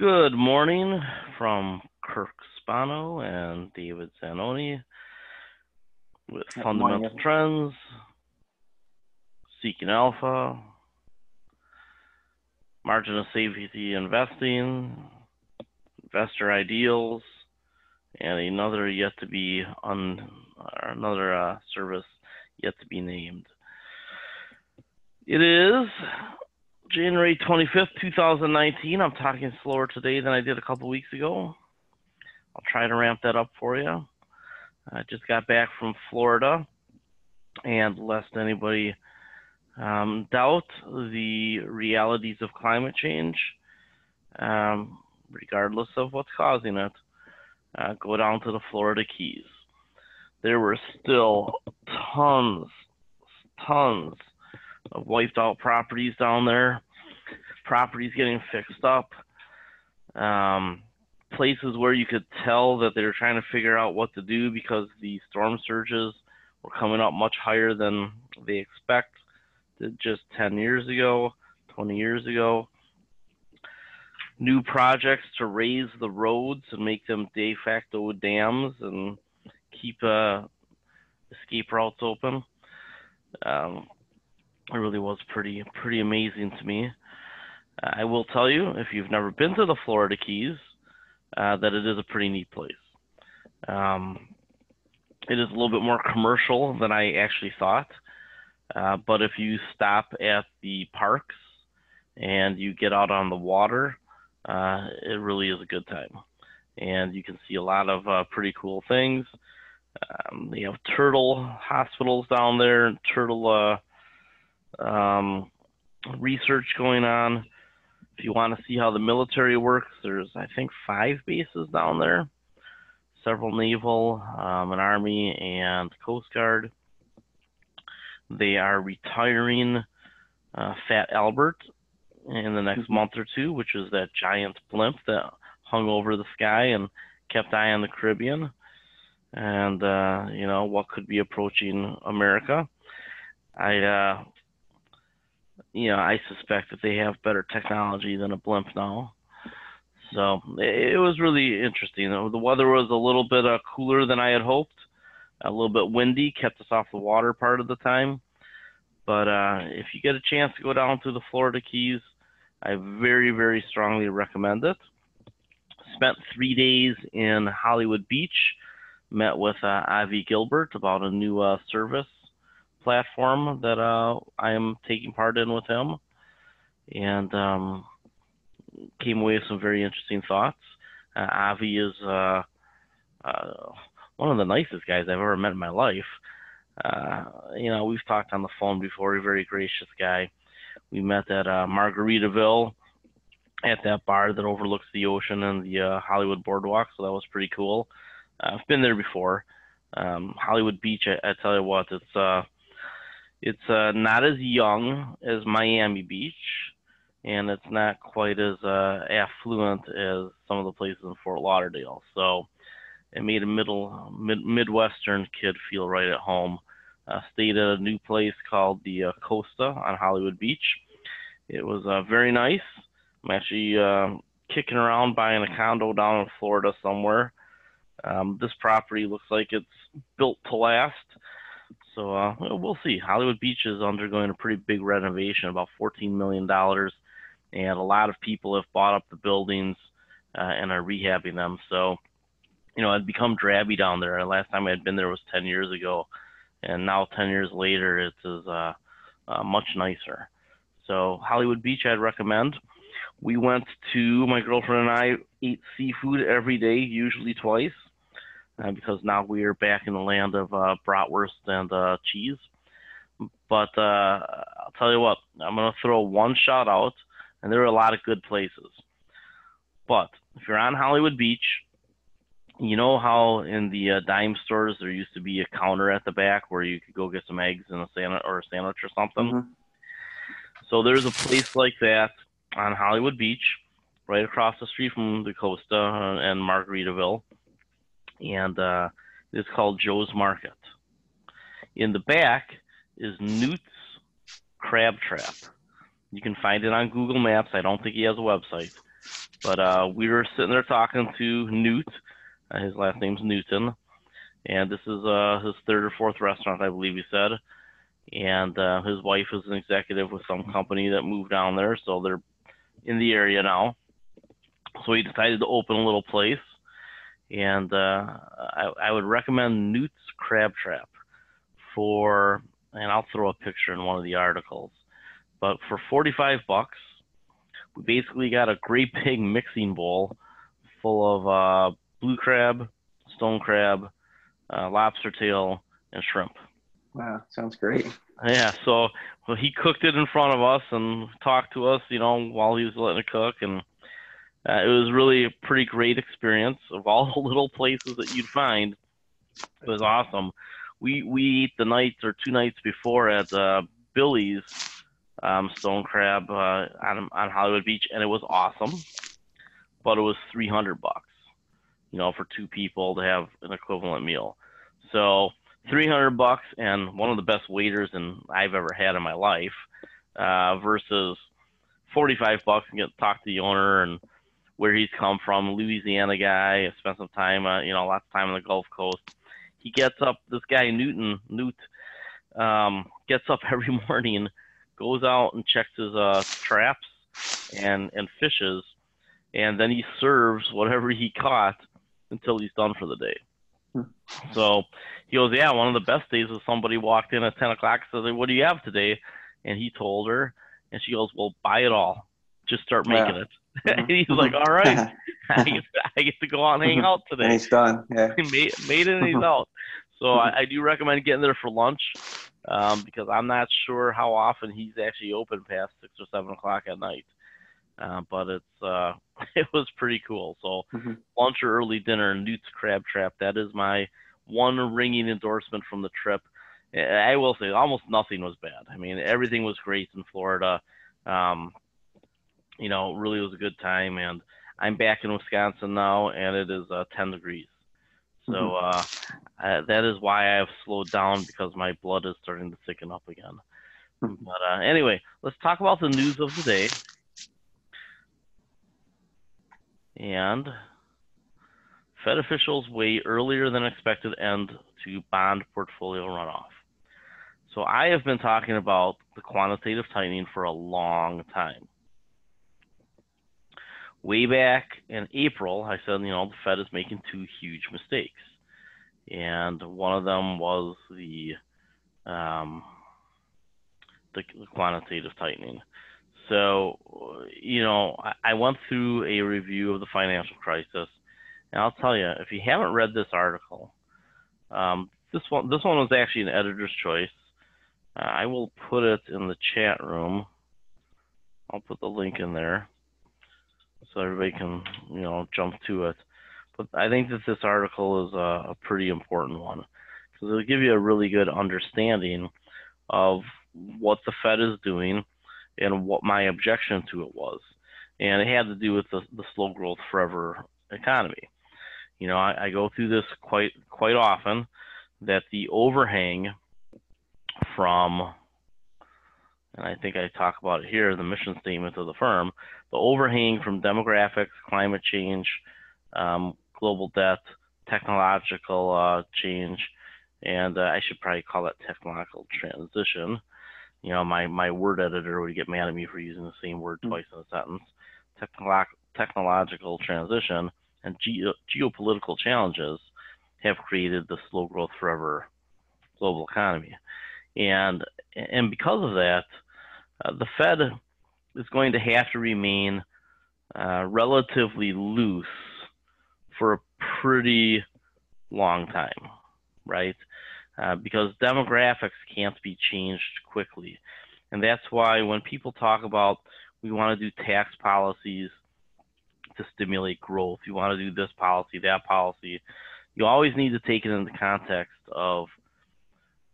Good morning from Kirk Spano and David Zanoni with Fundamental Trends, Seeking Alpha, Margin of Safety Investing, Investor Ideals, and another service yet to be named. It is January 25th, 2019. I'm talking slower today than I did a couple weeks ago. I'll try to ramp that up for you. I just got back from Florida, and lest anybody doubt the realities of climate change, regardless of what's causing it, go down to the Florida Keys. There were still tons of wiped out properties down there, properties getting fixed up, places where you could tell that they were trying to figure out what to do because the storm surges were coming up much higher than they expected just 10 years ago, 20 years ago. New projects to raise the roads and make them de facto dams and keep escape routes open. It really was pretty amazing to me. I will tell you, if you've never been to the Florida Keys, that it is a pretty neat place. It is a little bit more commercial than I actually thought, but if you stop at the parks and you get out on the water, it really is a good time. And you can see a lot of pretty cool things. They have turtle hospitals down there, turtle research going on. If you want to see how the military works, there's, I think, 5 bases down there, several naval, an Army, and Coast Guard. They are retiring Fat Albert in the next month or two, which is that giant blimp that hung over the sky and kept eye on the Caribbean and what could be approaching America. I suspect that they have better technology than a blimp now. So it was really interesting. The weather was a little bit cooler than I had hoped. A little bit windy, kept us off the water part of the time. But if you get a chance to go down to the Florida Keys, I very, very strongly recommend it. Spent 3 days in Hollywood Beach. Met with Avi Gilbert about a new service platform that I am taking part in with him, and came away with some very interesting thoughts. Avi is one of the nicest guys I've ever met in my life. We've talked on the phone before. A very gracious guy. We met at Margaritaville at that bar that overlooks the ocean and the Hollywood boardwalk, so that was pretty cool. I've been there before. Hollywood Beach, I tell you what, it's not as young as Miami Beach, and it's not quite as affluent as some of the places in Fort Lauderdale. So it made a Midwestern kid feel right at home. Stayed at a new place called the Costa on Hollywood Beach. It was very nice. I'm actually kicking around buying a condo down in Florida somewhere. This property looks like it's built to last. So we'll see. Hollywood Beach is undergoing a pretty big renovation, about $14 million. And a lot of people have bought up the buildings and are rehabbing them. So, it'd become drabby down there. Last time I had been there was 10 years ago. And now 10 years later, it is much nicer. So Hollywood Beach, I'd recommend. My girlfriend and I eat seafood every day, usually twice. Because now we are back in the land of bratwurst and cheese. But I'll tell you what, I'm going to throw one shout out, and there are a lot of good places. But if you're on Hollywood Beach, you know how in the dime stores there used to be a counter at the back where you could go get some eggs and a sandwich or something? Mm-hmm. So there's a place like that on Hollywood Beach, right across the street from the Costa and Margaritaville. And it's called Joe's Market. In the back is Newt's Crab Trap. You can find it on Google Maps. I don't think he has a website. But we were sitting there talking to Newt. His last name's Newton, and this is his third or fourth restaurant, I believe he said. And his wife is an executive with some company that moved down there, so they're in the area now. So he decided to open a little place, and I would recommend Newt's Crab Trap for, and I'll throw a picture in one of the articles, but for $45, we basically got a great big mixing bowl full of blue crab, stone crab, lobster tail, and shrimp. Wow, sounds great. Yeah, so well, he cooked it in front of us and talked to us, while he was letting it cook, and it was really a pretty great experience. Of all the little places that you'd find, it was awesome. We ate the night or 2 nights before at Billy's Stone Crab on Hollywood Beach, and it was awesome, but it was $300, for two people to have an equivalent meal. So $300 and one of the best waiters I've ever had in my life, versus $45 and get to talk to the owner and where he's come from, Louisiana guy, spent some time, lots of time on the Gulf Coast. He gets up, this guy Newt, gets up every morning, goes out and checks his traps and fishes, and then he serves whatever he caught until he's done for the day. So he goes, yeah, one of the best days was somebody walked in at 10 o'clock and says, what do you have today? And he told her, and she goes, well, buy it all. Just start making it. And he's like, all right, I get to go out and hang out today. And he's done. Yeah. He made it and he's out. So I do recommend getting there for lunch, because I'm not sure how often he's actually open past 6 or 7 o'clock at night. But it was pretty cool. So lunch or early dinner, Newt's Crab Trap, that is my one ringing endorsement from the trip. I will say almost nothing was bad. I mean, everything was great in Florida. Really was a good time, and I'm back in Wisconsin now, and it is 10 degrees. So that is why I've slowed down, because my blood is starting to thicken up again. But anyway, let's talk about the news of the day. And Fed officials weigh earlier than expected end to bond portfolio runoff. So I have been talking about the quantitative tightening for a long time. Way back in April, I said, the Fed is making two huge mistakes. And one of them was the quantitative tightening. So, I went through a review of the financial crisis, and I'll tell you, if you haven't read this article, this one was actually an editor's choice. I will put it in the chat room. I'll put the link in there so everybody can, jump to it. But I think that this article is a pretty important one, because it'll give you a really good understanding of what the Fed is doing and what my objection to it was. And it had to do with the slow growth forever economy. I go through this quite often, that the overhang from, and I think I talk about it here, the mission statement of the firm, the overhang from demographics, climate change, global debt, technological change, and I should probably call it technological transition. My word editor would get mad at me for using the same word twice in a sentence. Technological transition and geopolitical challenges have created the slow growth forever global economy. And because of that, the Fed is going to have to remain relatively loose for a pretty long time, right? Because demographics can't be changed quickly. And that's why when people talk about we want to do tax policies to stimulate growth, you want to do this policy, that policy, you always need to take it into context of,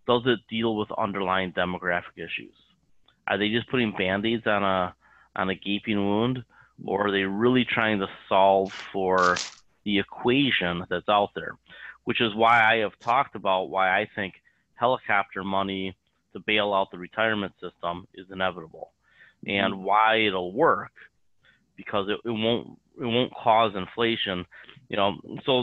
does it deal with underlying demographic issues? Are they just putting Band-Aids on a gaping wound, or are they really trying to solve for the equation that's out there? Which is why I have talked about why I think helicopter money to bail out the retirement system is inevitable, and why it'll work because it won't cause inflation. So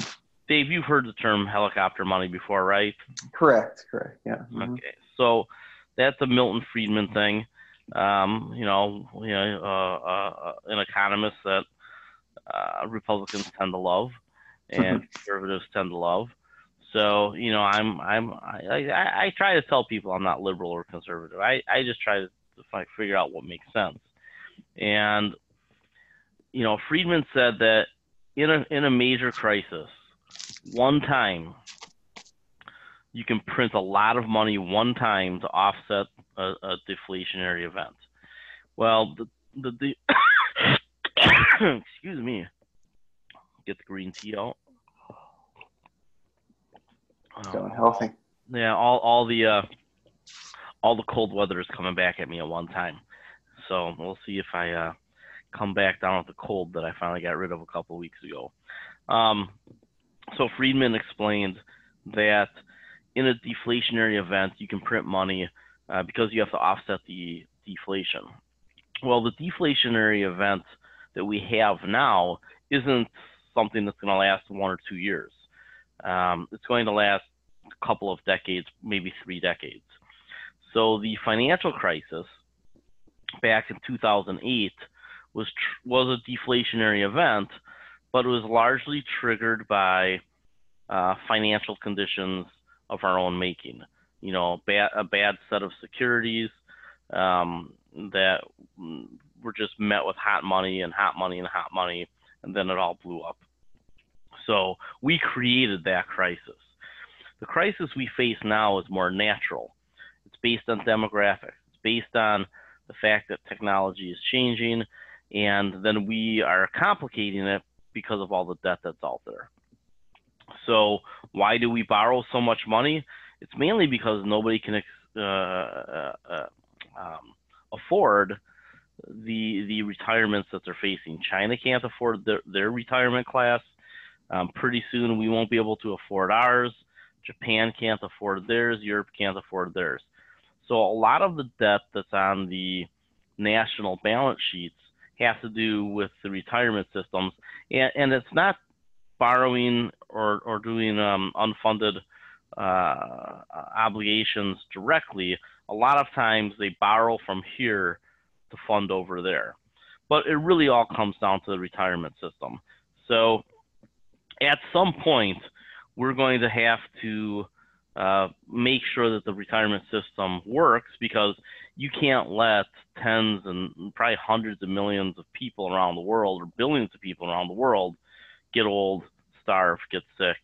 Dave, you've heard the term helicopter money before, right? Correct. Yeah. Okay, so that's a Milton Friedman thing. An economist that Republicans tend to love and conservatives tend to love. So I try to tell people I'm not liberal or conservative. I just try to figure out what makes sense. And Friedman said that in a major crisis, one time you can print a lot of money one time to offset a deflationary event. Well, the excuse me, get the green tea out. Feeling healthy. Yeah, all the cold weather is coming back at me at one time. So we'll see if I come back down with the cold that I finally got rid of a couple of weeks ago. So Friedman explained that in a deflationary event, you can print money because you have to offset the deflation. Well, the deflationary event that we have now isn't something that's going to last 1 or 2 years. It's going to last a couple of decades, maybe 3 decades. So the financial crisis back in 2008 was a deflationary event, but it was largely triggered by financial conditions of our own making. A bad set of securities that were just met with hot money, and then it all blew up. So we created that crisis. The crisis we face now is more natural. It's based on demographics. It's based on the fact that technology is changing, and then we are complicating it because of all the debt that's out there. So why do we borrow so much money? It's mainly because nobody can afford the retirements that they're facing. China can't afford their retirement class. Pretty soon we won't be able to afford ours. Japan can't afford theirs. Europe can't afford theirs. So a lot of the debt that's on the national balance sheets has to do with the retirement systems, and it's not borrowing or doing unfunded obligations directly. A lot of times they borrow from here to fund over there. But it really all comes down to the retirement system. So at some point, we're going to have to make sure that the retirement system works, because you can't let tens and probably hundreds of millions of people around the world, or billions of people around the world, get old, starve, get sick.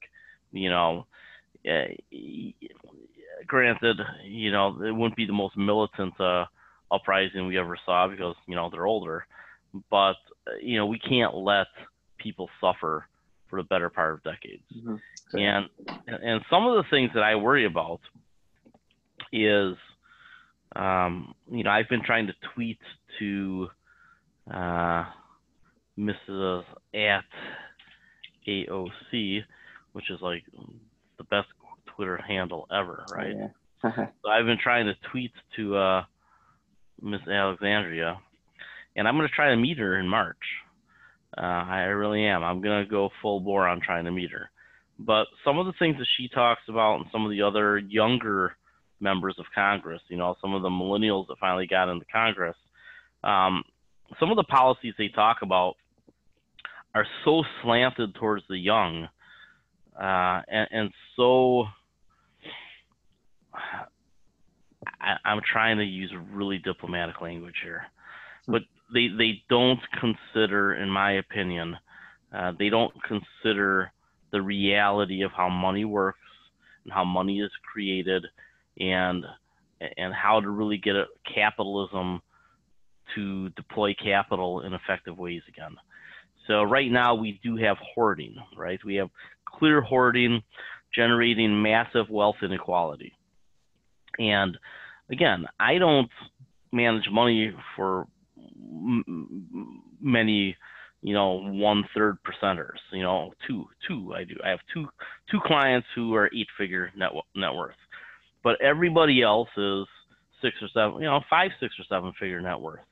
Granted, it wouldn't be the most militant uprising we ever saw, because they're older, but we can't let people suffer for the better part of decades. Mm-hmm. And some of the things that I worry about is, I've been trying to tweet to Mrs. at AOC, which is like the best Twitter handle ever, right? Oh, yeah. So I've been trying to tweet to Miss Alexandria, and I'm going to try to meet her in March. I really am. I'm going to go full bore on trying to meet her. But some of the things that she talks about, and some of the other younger members of Congress, some of the millennials that finally got into Congress, some of the policies they talk about are so slanted towards the young, and so I'm trying to use really diplomatic language here, but they don't consider, in my opinion, they don't consider the reality of how money works and how money is created, and how to really get capitalism to deploy capital in effective ways again. So right now we do have hoarding, right? We have clear hoarding generating massive wealth inequality. And again, I don't manage money for many, 1/3 percenters, two I do. I have two clients who are 8-figure net worth, but everybody else is 6 or 7, 5, 6 or 7 figure net worth.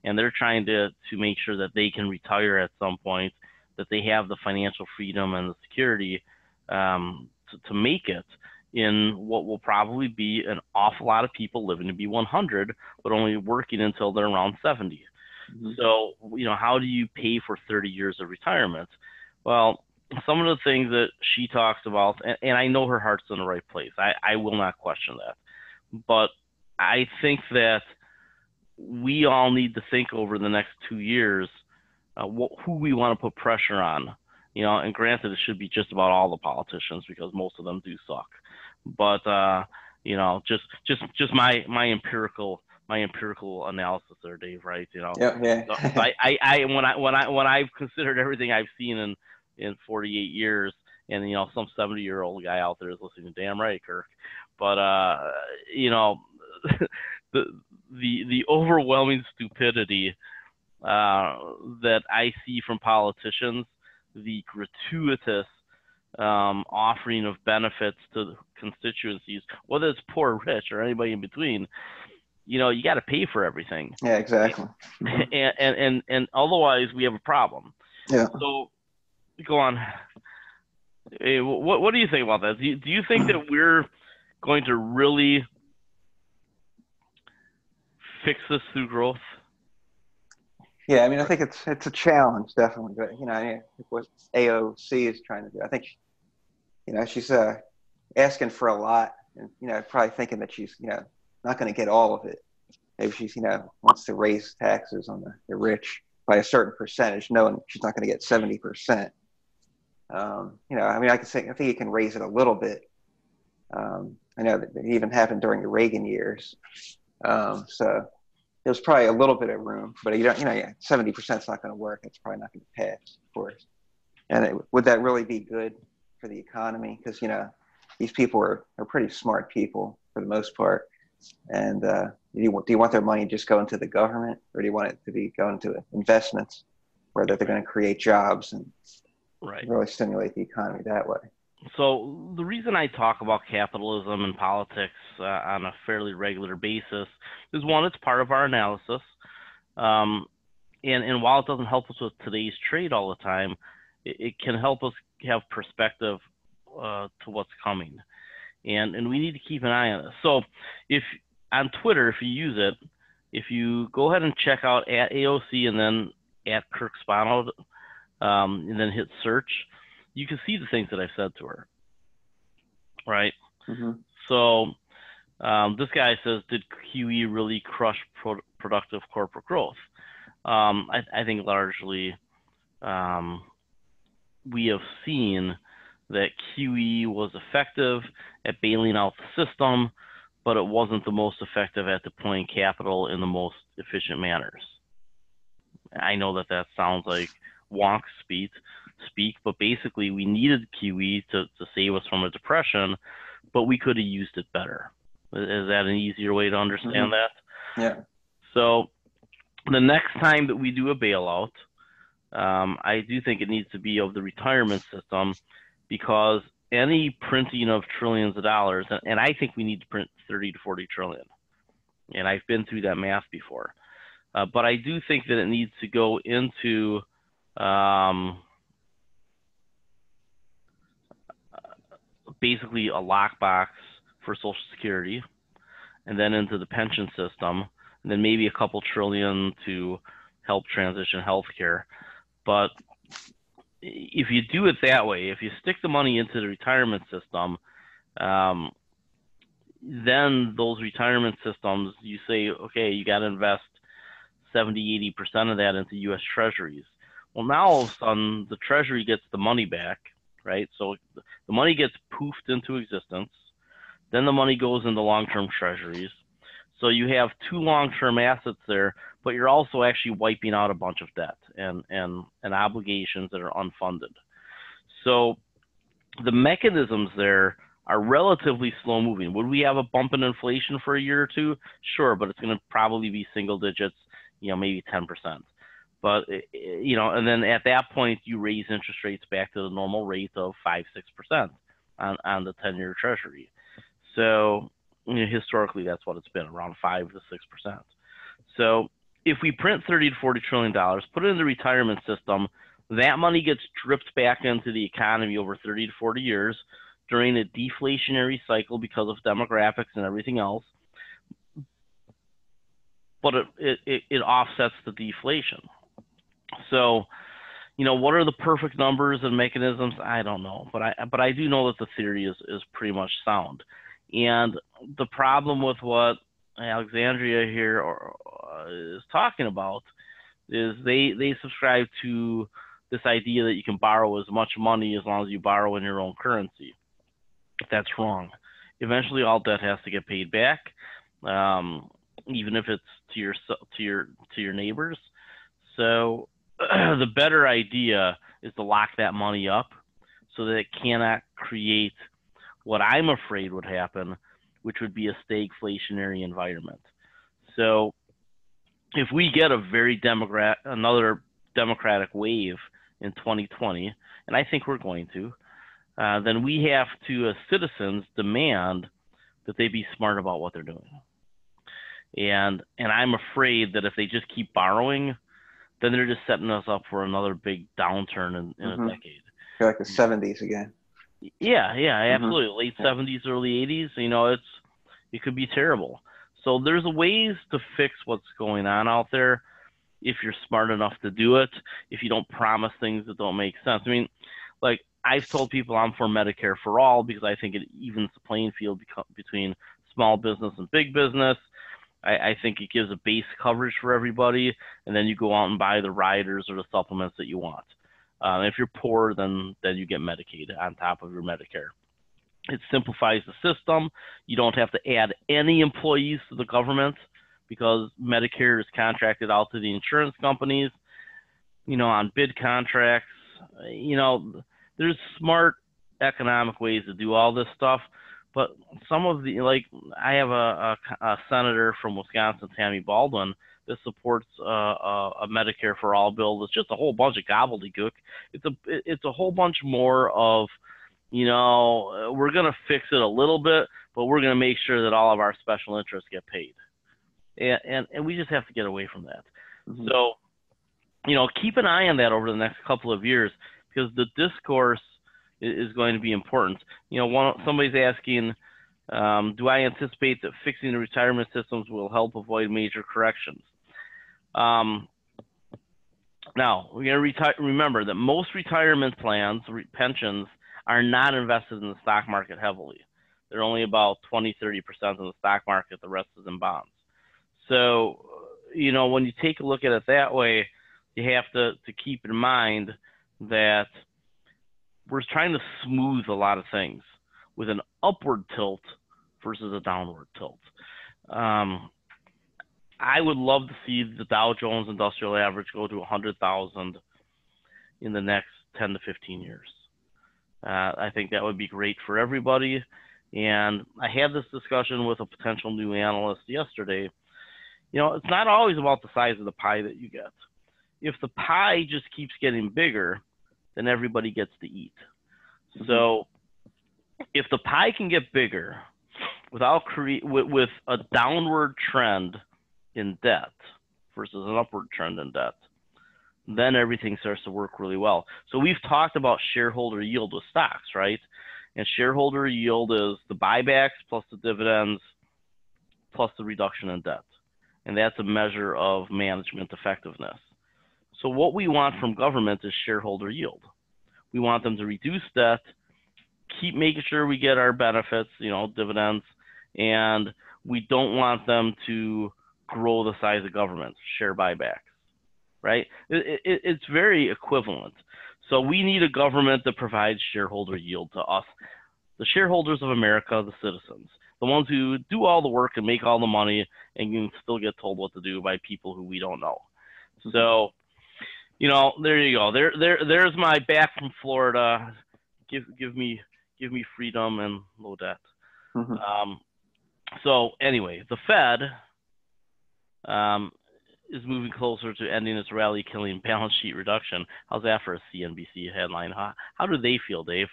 and they're trying to make sure that they can retire at some point, that they have the financial freedom and the security to make it in what will probably be an awful lot of people living to be 100, but only working until they're around 70. Mm-hmm. So, how do you pay for 30 years of retirement? Well, some of the things that she talks about, and I know her heart's in the right place. I will not question that. But I think that we all need to think over the next 2 years who we want to put pressure on. And granted, it should be just about all the politicians because most of them do suck. But just my empirical analysis there, Dave. Right? Yeah. So when I've considered everything I've seen in 48 years, and some 70-year-old guy out there is listening to damn right, Kirk. But the overwhelming stupidity that I see from politicians, the gratuitous offering of benefits to constituencies, whether it's poor or rich or anybody in between, you got to pay for everything. Yeah, exactly. And otherwise we have a problem. Yeah. So go on. Hey, what do you think about that? Do you think that we're going to really fix this through growth? Yeah, I mean, I think it's a challenge, definitely. But I think what AOC is trying to do, I think, she's asking for a lot, and probably thinking that she's not going to get all of it. Maybe she's wants to raise taxes on the rich by a certain percentage, knowing she's not going to get 70%. I mean, I think you can raise it a little bit. I know that it even happened during the Reagan years. So there's probably a little bit of room, but 70% is not going to work. It's probably not going to pass, of course. And would that really be good for the economy? Because these people are pretty smart people for the most part. And do you want their money just going to the government, or do you want it to be going to investments where they're going to create jobs and really stimulate the economy that way? So the reason I talk about capitalism and politics on a fairly regular basis is, one, it's part of our analysis. And while it doesn't help us with today's trade all the time, it can help us have perspective to what's coming. And we need to keep an eye on this. So if on Twitter, if you use it, if you go ahead and check out at AOC and then at Kirk Spano, and then hit search, you can see the things that I've said to her, right? Mm-hmm. So this guy says, did QE really crush productive corporate growth? I think largely we have seen that QE was effective at bailing out the system, but it wasn't the most effective at deploying capital in the most efficient manners. I know that sounds like wonk speak, but basically we needed QE to save us from a depression, but we could have used it better. Is that an easier way to understand that? Yeah. So the next time that we do a bailout, I do think it needs to be of the retirement system, because any printing of trillions of dollars, and I think we need to print 30 to 40 trillion, and I've been through that math before, but I do think that it needs to go into basically a lockbox for Social Security, and then into the pension system, and then maybe a couple trillion to help transition healthcare. But if you do it that way, if you stick the money into the retirement system, then those retirement systems, you say, okay, you got to invest 70, 80% of that into U.S. Treasuries. Well, now all of a sudden the Treasury gets the money back, right? So the money gets poofed into existence. Then the money goes into long-term Treasuries. So you have two long-term assets there, but you're also actually wiping out a bunch of debt and obligations that are unfunded. So the mechanisms there are relatively slow moving. Would we have a bump in inflation for a year or two? Sure, but it's going to probably be single digits, maybe 10%. But, and then at that point, you raise interest rates back to the normal rate of 5-6% on the 10-year Treasury. So historically, that's what it's been, around 5 to 6%. So if we print 30 to 40 trillion dollars, put it in the retirement system, that money gets dripped back into the economy over 30 to 40 years during a deflationary cycle because of demographics and everything else. But it offsets the deflation. So, what are the perfect numbers and mechanisms? I don't know, but I do know that the theory is pretty much sound. And the problem with what Alexandria here is talking about is they subscribe to this idea that you can borrow as much money as long as you borrow in your own currency. That's wrong. Eventually, all debt has to get paid back, even if it's to your neighbors. So the better idea is to lock that money up so that it cannot create what I'm afraid would happen, which would be a stagflationary environment. So if we get another democratic wave in 2020, and I think we're going to, then we have to, as citizens, demand that they be smart about what they're doing. And I'm afraid that if they just keep borrowing, then they're just setting us up for another big downturn in a decade. Like the 70s again. Yeah, absolutely. Late 70s, early 80s, it could be terrible. So there's ways to fix what's going on out there if you're smart enough to do it, if you don't promise things that don't make sense. I mean, like I've told people I'm for Medicare for all because I think it evens the playing field between small business and big business. I think it gives a base coverage for everybody, and then you go out and buy the riders or the supplements that you want. If you're poor, then you get Medicaid on top of your Medicare. It simplifies the system. You don't have to add any employees to the government because Medicare is contracted out to the insurance companies, on bid contracts. There's smart economic ways to do all this stuff. But some of I have a senator from Wisconsin, Tammy Baldwin, that supports a Medicare for all bill. It's just a whole bunch of gobbledygook. It's a whole bunch more of, we're going to fix it a little bit, but we're going to make sure that all of our special interests get paid. And we just have to get away from that. Mm-hmm. So, keep an eye on that over the next couple of years because the discourse is going to be important. Somebody's asking, do I anticipate that fixing the retirement systems will help avoid major corrections? Now, we're going to remember that most retirement plans, pensions, are not invested in the stock market heavily. They're only about 20, 30% in the stock market. The rest is in bonds. So, when you take a look at it that way, you have to keep in mind that we're trying to smooth a lot of things with an upward tilt versus a downward tilt. I would love to see the Dow Jones Industrial Average go to 100,000 in the next 10 to 15 years. I think that would be great for everybody. And I had this discussion with a potential new analyst yesterday. It's not always about the size of the pie that you get. If the pie just keeps getting bigger, then everybody gets to eat. So if the pie can get bigger with a downward trend in debt versus an upward trend in debt, then everything starts to work really well. So we've talked about shareholder yield with stocks, right? And shareholder yield is the buybacks plus the dividends plus the reduction in debt. And that's a measure of management effectiveness. So what we want from government is shareholder yield. We want them to reduce debt, keep making sure we get our benefits, dividends, and we don't want them to grow the size of government, share buybacks, right? It's very equivalent. So we need a government that provides shareholder yield to us, the shareholders of America, the citizens, the ones who do all the work and make all the money and can still get told what to do by people who we don't know. So, there you go. There's my back from Florida. Give me freedom and low debt. Mm-hmm. So anyway, the Fed is moving closer to ending its rally-killing balance sheet reduction. How's that for a CNBC headline? How do they feel, Dave?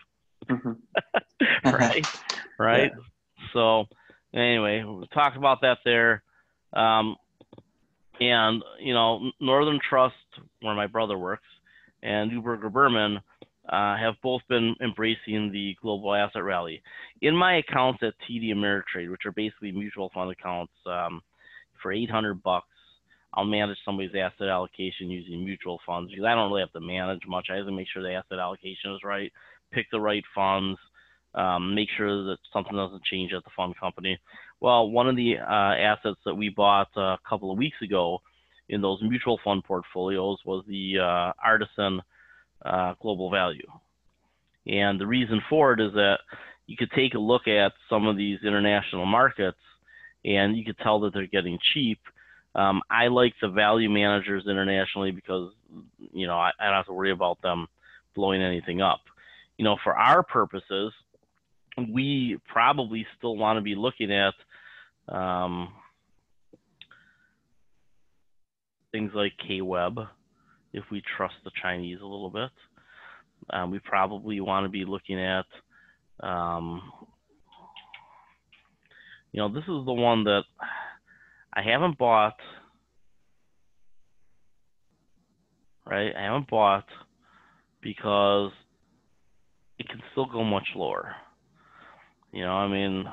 Mm-hmm. Right. Yeah. So anyway, we'll talk about that there. And, Northern Trust, where my brother works, and Neuberger Berman have both been embracing the global asset rally. In my accounts at TD Ameritrade, which are basically mutual fund accounts, for $800, I'll manage somebody's asset allocation using mutual funds because I don't really have to manage much. I have to make sure the asset allocation is right, pick the right funds, make sure that something doesn't change at the fund company. Well, one of the assets that we bought a couple of weeks ago in those mutual fund portfolios was the Artisan Global Value. And the reason for it is that you could take a look at some of these international markets and you could tell that they're getting cheap. I like the value managers internationally because, I don't have to worry about them blowing anything up. For our purposes, we probably still want to be looking at things like K-Web, if we trust the Chinese a little bit. We probably want to be looking at, this is the one that I haven't bought, right? I haven't bought because it can still go much lower. It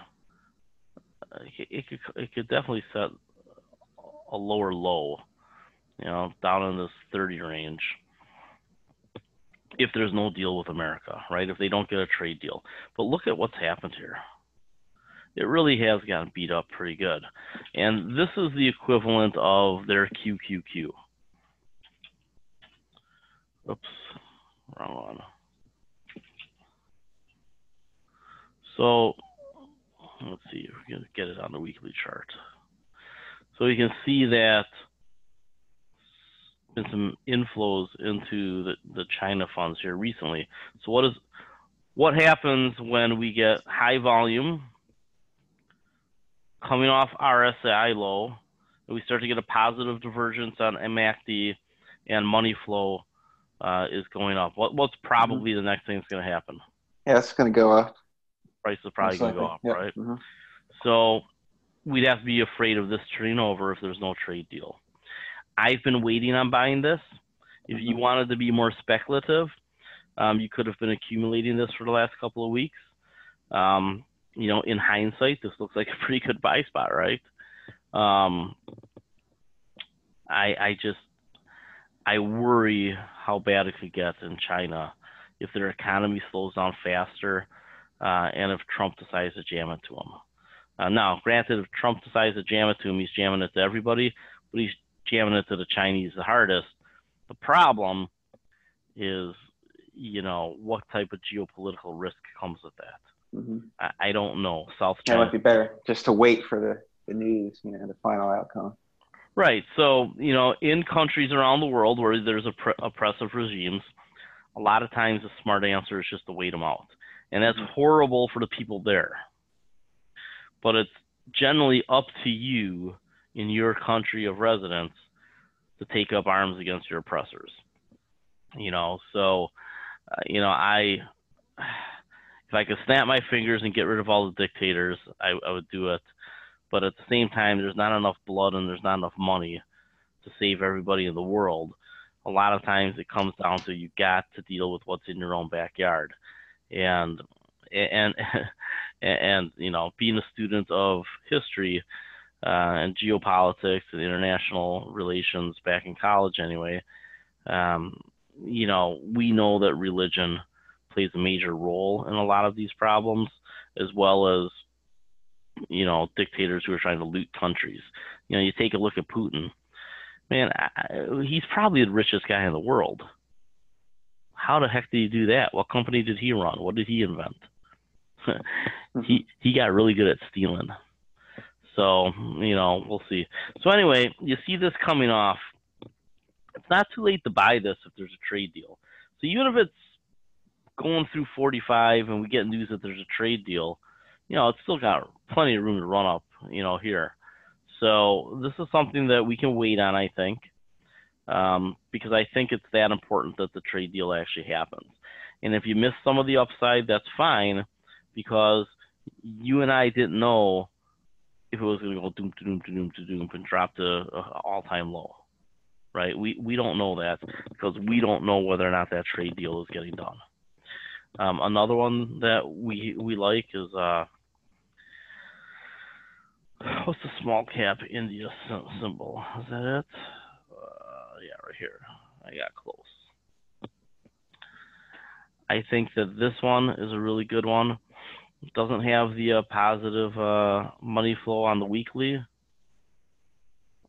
could definitely set a lower low, down in this 30 range if there's no deal with America, right? If they don't get a trade deal. But look at what's happened here. It really has gotten beat up pretty good. And this is the equivalent of their QQQ. Oops, wrong one. So let's see if we can get it on the weekly chart. So you can see that been some inflows into the China funds here recently. So what happens when we get high volume coming off RSI low, and we start to get a positive divergence on MACD, and money flow is going up? What's probably the next thing that's going to happen? Yeah, it's going to go up. Price is probably going to go up, right? So we'd have to be afraid of this turning over if there's no trade deal. I've been waiting on buying this. If you wanted to be more speculative, you could have been accumulating this for the last couple of weeks. In hindsight, this looks like a pretty good buy spot, right? I worry how bad it could get in China if their economy slows down faster, and if Trump decides to jam it to them. Now, granted, if Trump decides to jam it to him, he's jamming it to everybody, but he's jamming it to the Chinese the hardest. The problem is, what type of geopolitical risk comes with that? I don't know. South China. It might be better just to wait for the news, the final outcome. Right. So, in countries around the world where there's oppressive regimes, a lot of times the smart answer is just to wait them out. And that's horrible for the people there. But it's generally up to you in your country of residence to take up arms against your oppressors. So, if I could snap my fingers and get rid of all the dictators, I would do it. But at the same time, there's not enough blood and there's not enough money to save everybody in the world. A lot of times it comes down to you got to deal with what's in your own backyard. And being a student of history and geopolitics and international relations back in college anyway, we know that religion plays a major role in a lot of these problems, as well as dictators who are trying to loot countries. You take a look at Putin, man, he's probably the richest guy in the world. How the heck did he do that? What company did he run? What did he invent? He got really good at stealing. So, we'll see. So anyway, you see this coming off. It's not too late to buy this if there's a trade deal. So even if it's going through 45 and we get news that there's a trade deal, it's still got plenty of room to run up, here. So this is something that we can wait on, I think, because I think it's that important that the trade deal actually happens. And if you miss some of the upside, that's fine, because you and I didn't know if it was going to go doom, doom, doom, doom, and drop to all-time low, right? We don't know that because we don't know whether or not that trade deal is getting done. Another one that we like is what's the small cap India symbol? Is that it? Yeah, right here. I got close. I think that this one is a really good one. It doesn't have the positive money flow on the weekly,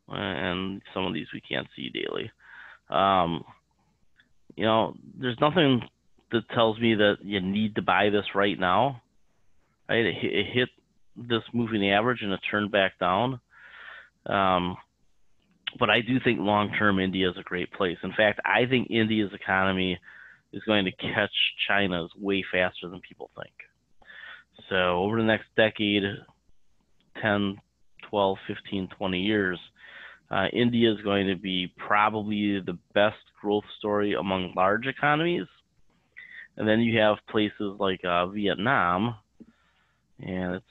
and some of these we can't see daily. You know, there's nothing that tells me that you need to buy this right now. Right? It hit this moving average and it turned back down. But I do think long-term India is a great place. In fact, I think India's economy is going to catch China's way faster than people think. So over the next decade, 10, 12, 15, 20 years, India is going to be probably the best growth story among large economies. And then you have places like Vietnam, and it's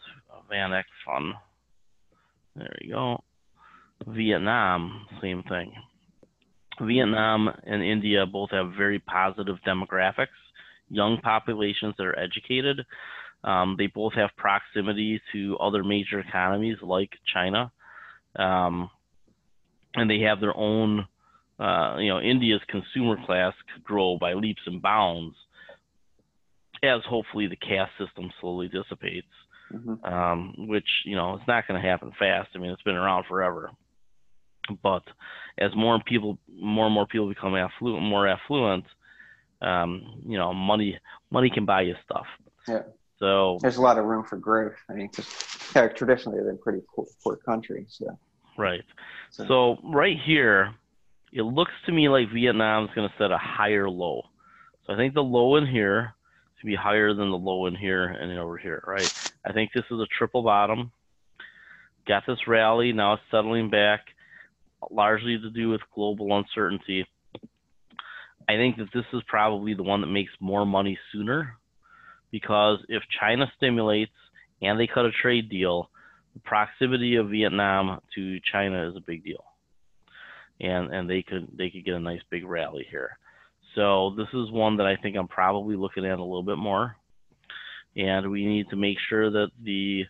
Van X Fund. There you go. Vietnam, same thing. Vietnam and India both have very positive demographics, young populations that are educated. They both have proximity to other major economies like China. And they have their own, India's consumer class could grow by leaps and bounds as hopefully the caste system slowly dissipates, which, it's not going to happen fast. I mean, it's been around forever. But as more and more people become more affluent, money can buy you stuff. Yeah. So there's a lot of room for growth. I mean, traditionally they've been pretty poor country. So. Right. So right here, it looks to me like Vietnam is going to set a higher low. So I think the low in here to be higher than the low in here and over here, right? I think this is a triple bottom. Got this rally, now it's settling back, largely to do with global uncertainty. I think that this is probably the one that makes more money sooner, because if China stimulates and they cut a trade deal, the proximity of Vietnam to China is a big deal, and they could get a nice big rally here. So this is one that I think I'm probably looking at a little bit more, and we need to make sure that the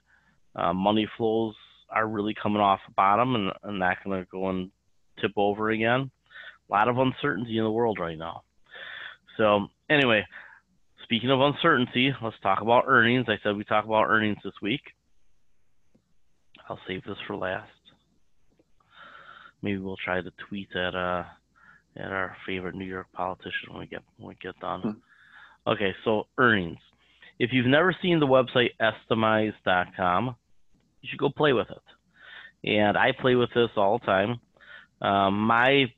money flows are really coming off the bottom and not going to go and tip over again. A lot of uncertainty in the world right now. So anyway, speaking of uncertainty, let's talk about earnings. I said we talk about earnings this week. I'll save this for last. Maybe we'll try to tweet at our favorite New York politician when we get done. Okay, so earnings. If you've never seen the website estimize.com, you should go play with it. And I play with this all the time. My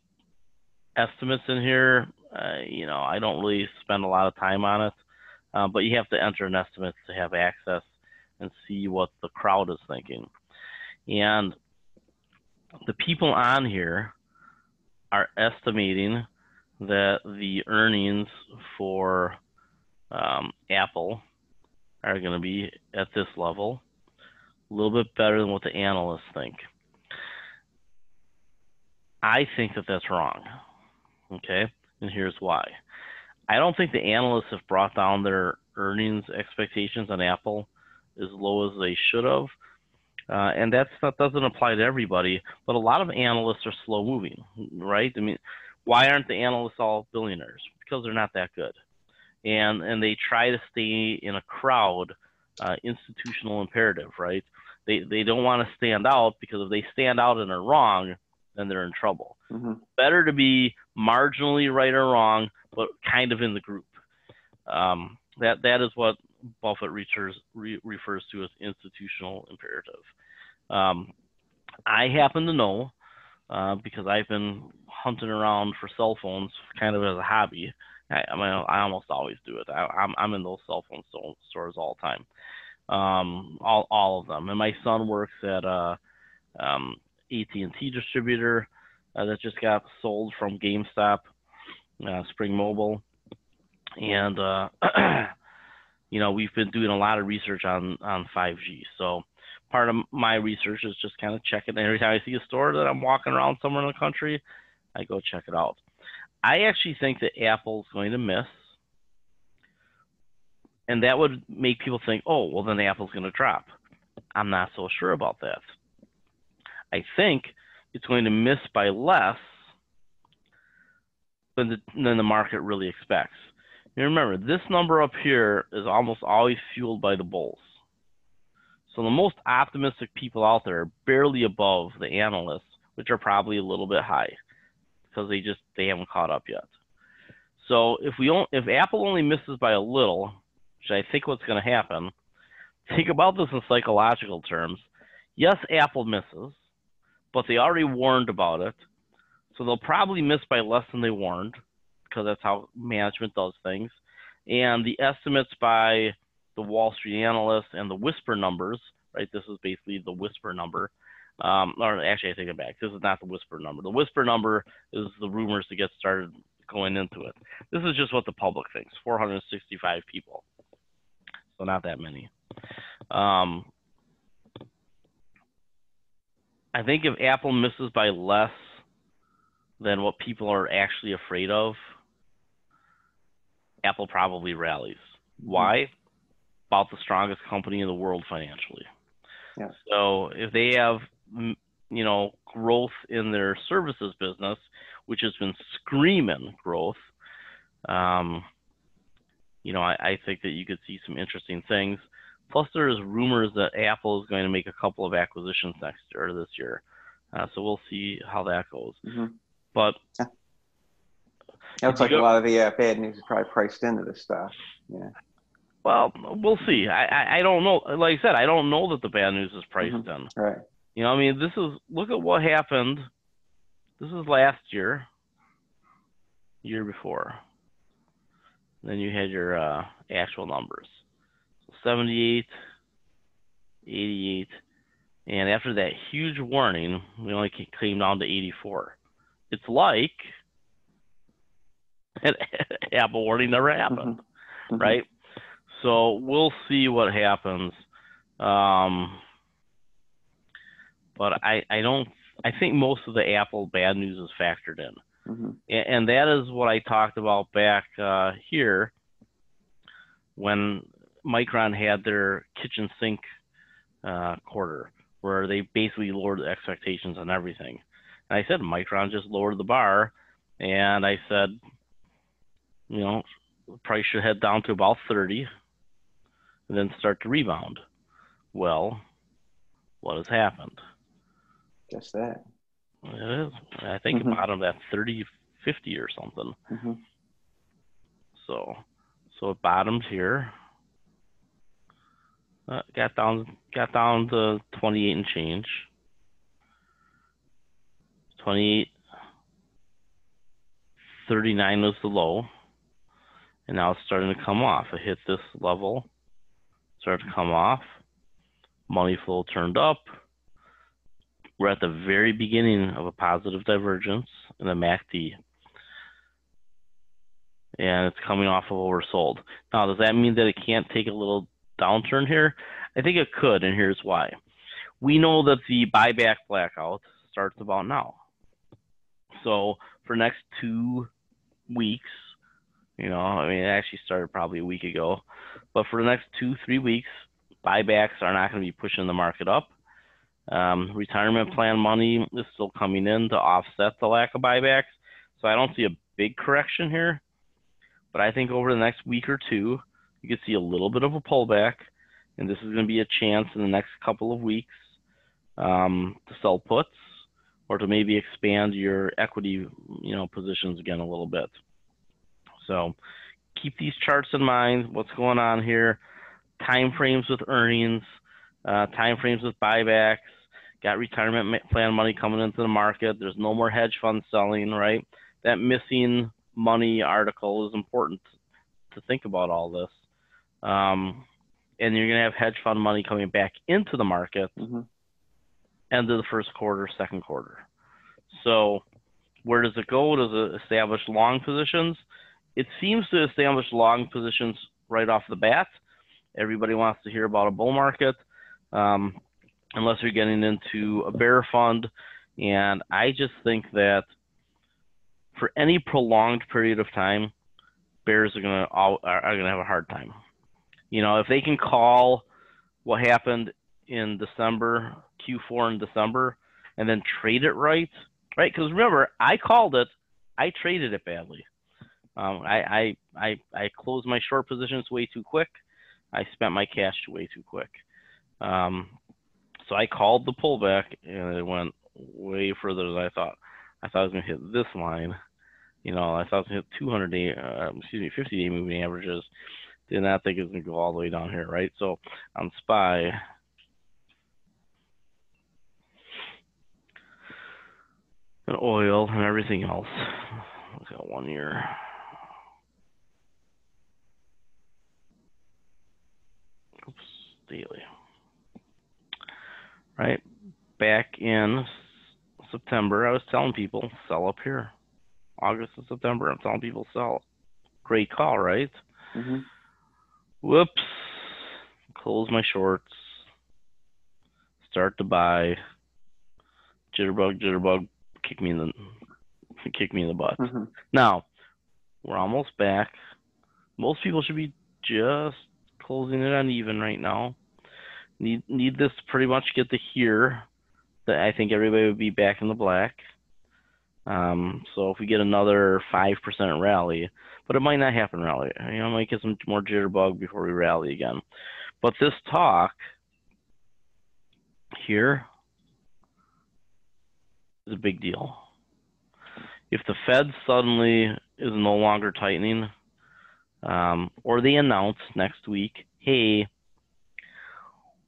estimates in here, I don't really spend a lot of time on it, but you have to enter an estimate to have access and see what the crowd is thinking. And the people on here are estimating that the earnings for Apple are going to be at this level, a little bit better than what the analysts think. I think that that's wrong, okay? And here's why. I don't think the analysts have brought down their earnings expectations on Apple as low as they should have. And that doesn't apply to everybody, but a lot of analysts are slow moving, right? I mean, why aren't the analysts all billionaires? Because they're not that good. And they try to stay in a crowd, institutional imperative, right? They don't want to stand out, because if they stand out and are wrong, then they're in trouble. Better to be marginally right or wrong, but kind of in the group. That is what Buffett refers to as institutional imperative. I happen to know, because I've been hunting around for cell phones kind of as a hobby. I almost always do it. I'm in those cell phone stores all the time, all of them. And my son works at AT&T distributor that just got sold from GameStop, Spring Mobile, and we've been doing a lot of research on 5G. So part of my research is just kind of checking. Every time I see a store that I'm walking around somewhere in the country, I go check it out. I actually think that Apple's going to miss, and that would make people think, oh, well, then Apple's going to drop. I'm not so sure about that. I think it's going to miss by less than the market really expects. You remember, this number up here is almost always fueled by the bulls. So the most optimistic people out there are barely above the analysts, which are probably a little bit high because they haven't caught up yet. So if Apple only misses by a little, which I think what's going to happen, think about this in psychological terms. Yes, Apple misses, but they already warned about it. So they'll probably miss by less than they warned because that's how management does things. And the estimates by the Wall Street analysts and the whisper numbers, right? This is basically the whisper number. Or actually, I take it back. This is not the whisper number. The whisper number is the rumors that get started going into it. This is just what the public thinks, 465 people. So not that many. I think if Apple misses by less than what people are actually afraid of, Apple probably rallies. Why? About the strongest company in the world financially. Yeah. So if they have, growth in their services business, which has been screaming growth, I think that you could see some interesting things. Plus, there's rumors that Apple is going to make a couple of acquisitions next year or this year. So we'll see how that goes. But it looks like a lot of the bad news is probably priced into this stuff. Yeah. Well, we'll see. I don't know. Like I said, I don't know that the bad news is priced in. Right. Look at what happened. This is last year before. Then you had your actual numbers. 78, 88, and after that huge warning, we only came down to 84. It's like an Apple warning never happened, right? So we'll see what happens. But I think most of the Apple bad news is factored in. And that is what I talked about back here when Micron had their kitchen sink quarter, where they basically lowered the expectations on everything. And I said Micron just lowered the bar, and I said, the price should head down to about 30 and then start to rebound. Well, what has happened? Just that. It is. I think it bottomed at 30.50 or something. So it bottomed here. Got down to 28 and change. 28.39 was the low, and now it's starting to come off. It hit this level, started to come off. Money flow turned up. We're at the very beginning of a positive divergence in the MACD. And it's coming off of oversold. Now, does that mean that it can't take a little downturn here? I think it could, and here's why. We know that the buyback blackout starts about now. So for next 2 weeks, it actually started probably a week ago, but for the next 2-3 weeks, buybacks are not going to be pushing the market up. Retirement plan money is still coming in to offset the lack of buybacks. So I don't see a big correction here, but I think over the next week or two, you could see a little bit of a pullback, and this is going to be a chance in the next couple of weeks to sell puts or to maybe expand your equity, positions again a little bit. So keep these charts in mind, what's going on here, time frames with earnings, time frames with buybacks, got retirement plan money coming into the market. There's no more hedge fund selling, right? That missing money article is important to think about all this. And you're going to have hedge fund money coming back into the market end of the first quarter, second quarter. So where does it go? Does it establish long positions? It seems to establish long positions right off the bat. Everybody wants to hear about a bull market. unless you're getting into a bear fund. And I just think that for any prolonged period of time, bears are gonna have a hard time. If they can call what happened in December, Q4 in December, and then trade it right? Because remember, I called it, I traded it badly. I closed my short positions way too quick. I spent my cash way too quick. Um, so I called the pullback, and it went way further than I thought. I thought I was going to hit this line. I thought it was going to hit 200-day, 50-day moving averages. Did not think it was going to go all the way down here, right? So on SPY, and oil and everything else. Let's got 1 year. Oops, daily. Right? Back in September, I was telling people, sell up here. August and September, I'm telling people, sell. Great call, right? Mm-hmm. Whoops. Close my shorts. Start to buy. Jitterbug, kick me in the butt. Mm-hmm. Now, we're almost back. Most people should be just closing it uneven right now. Need this to pretty much get to here. That I think everybody would be back in the black. So if we get another 5% rally, but it might not happen rally. I might get some more jitterbug before we rally again. But this talk here is a big deal. If the Fed suddenly is no longer tightening, or they announce next week, hey,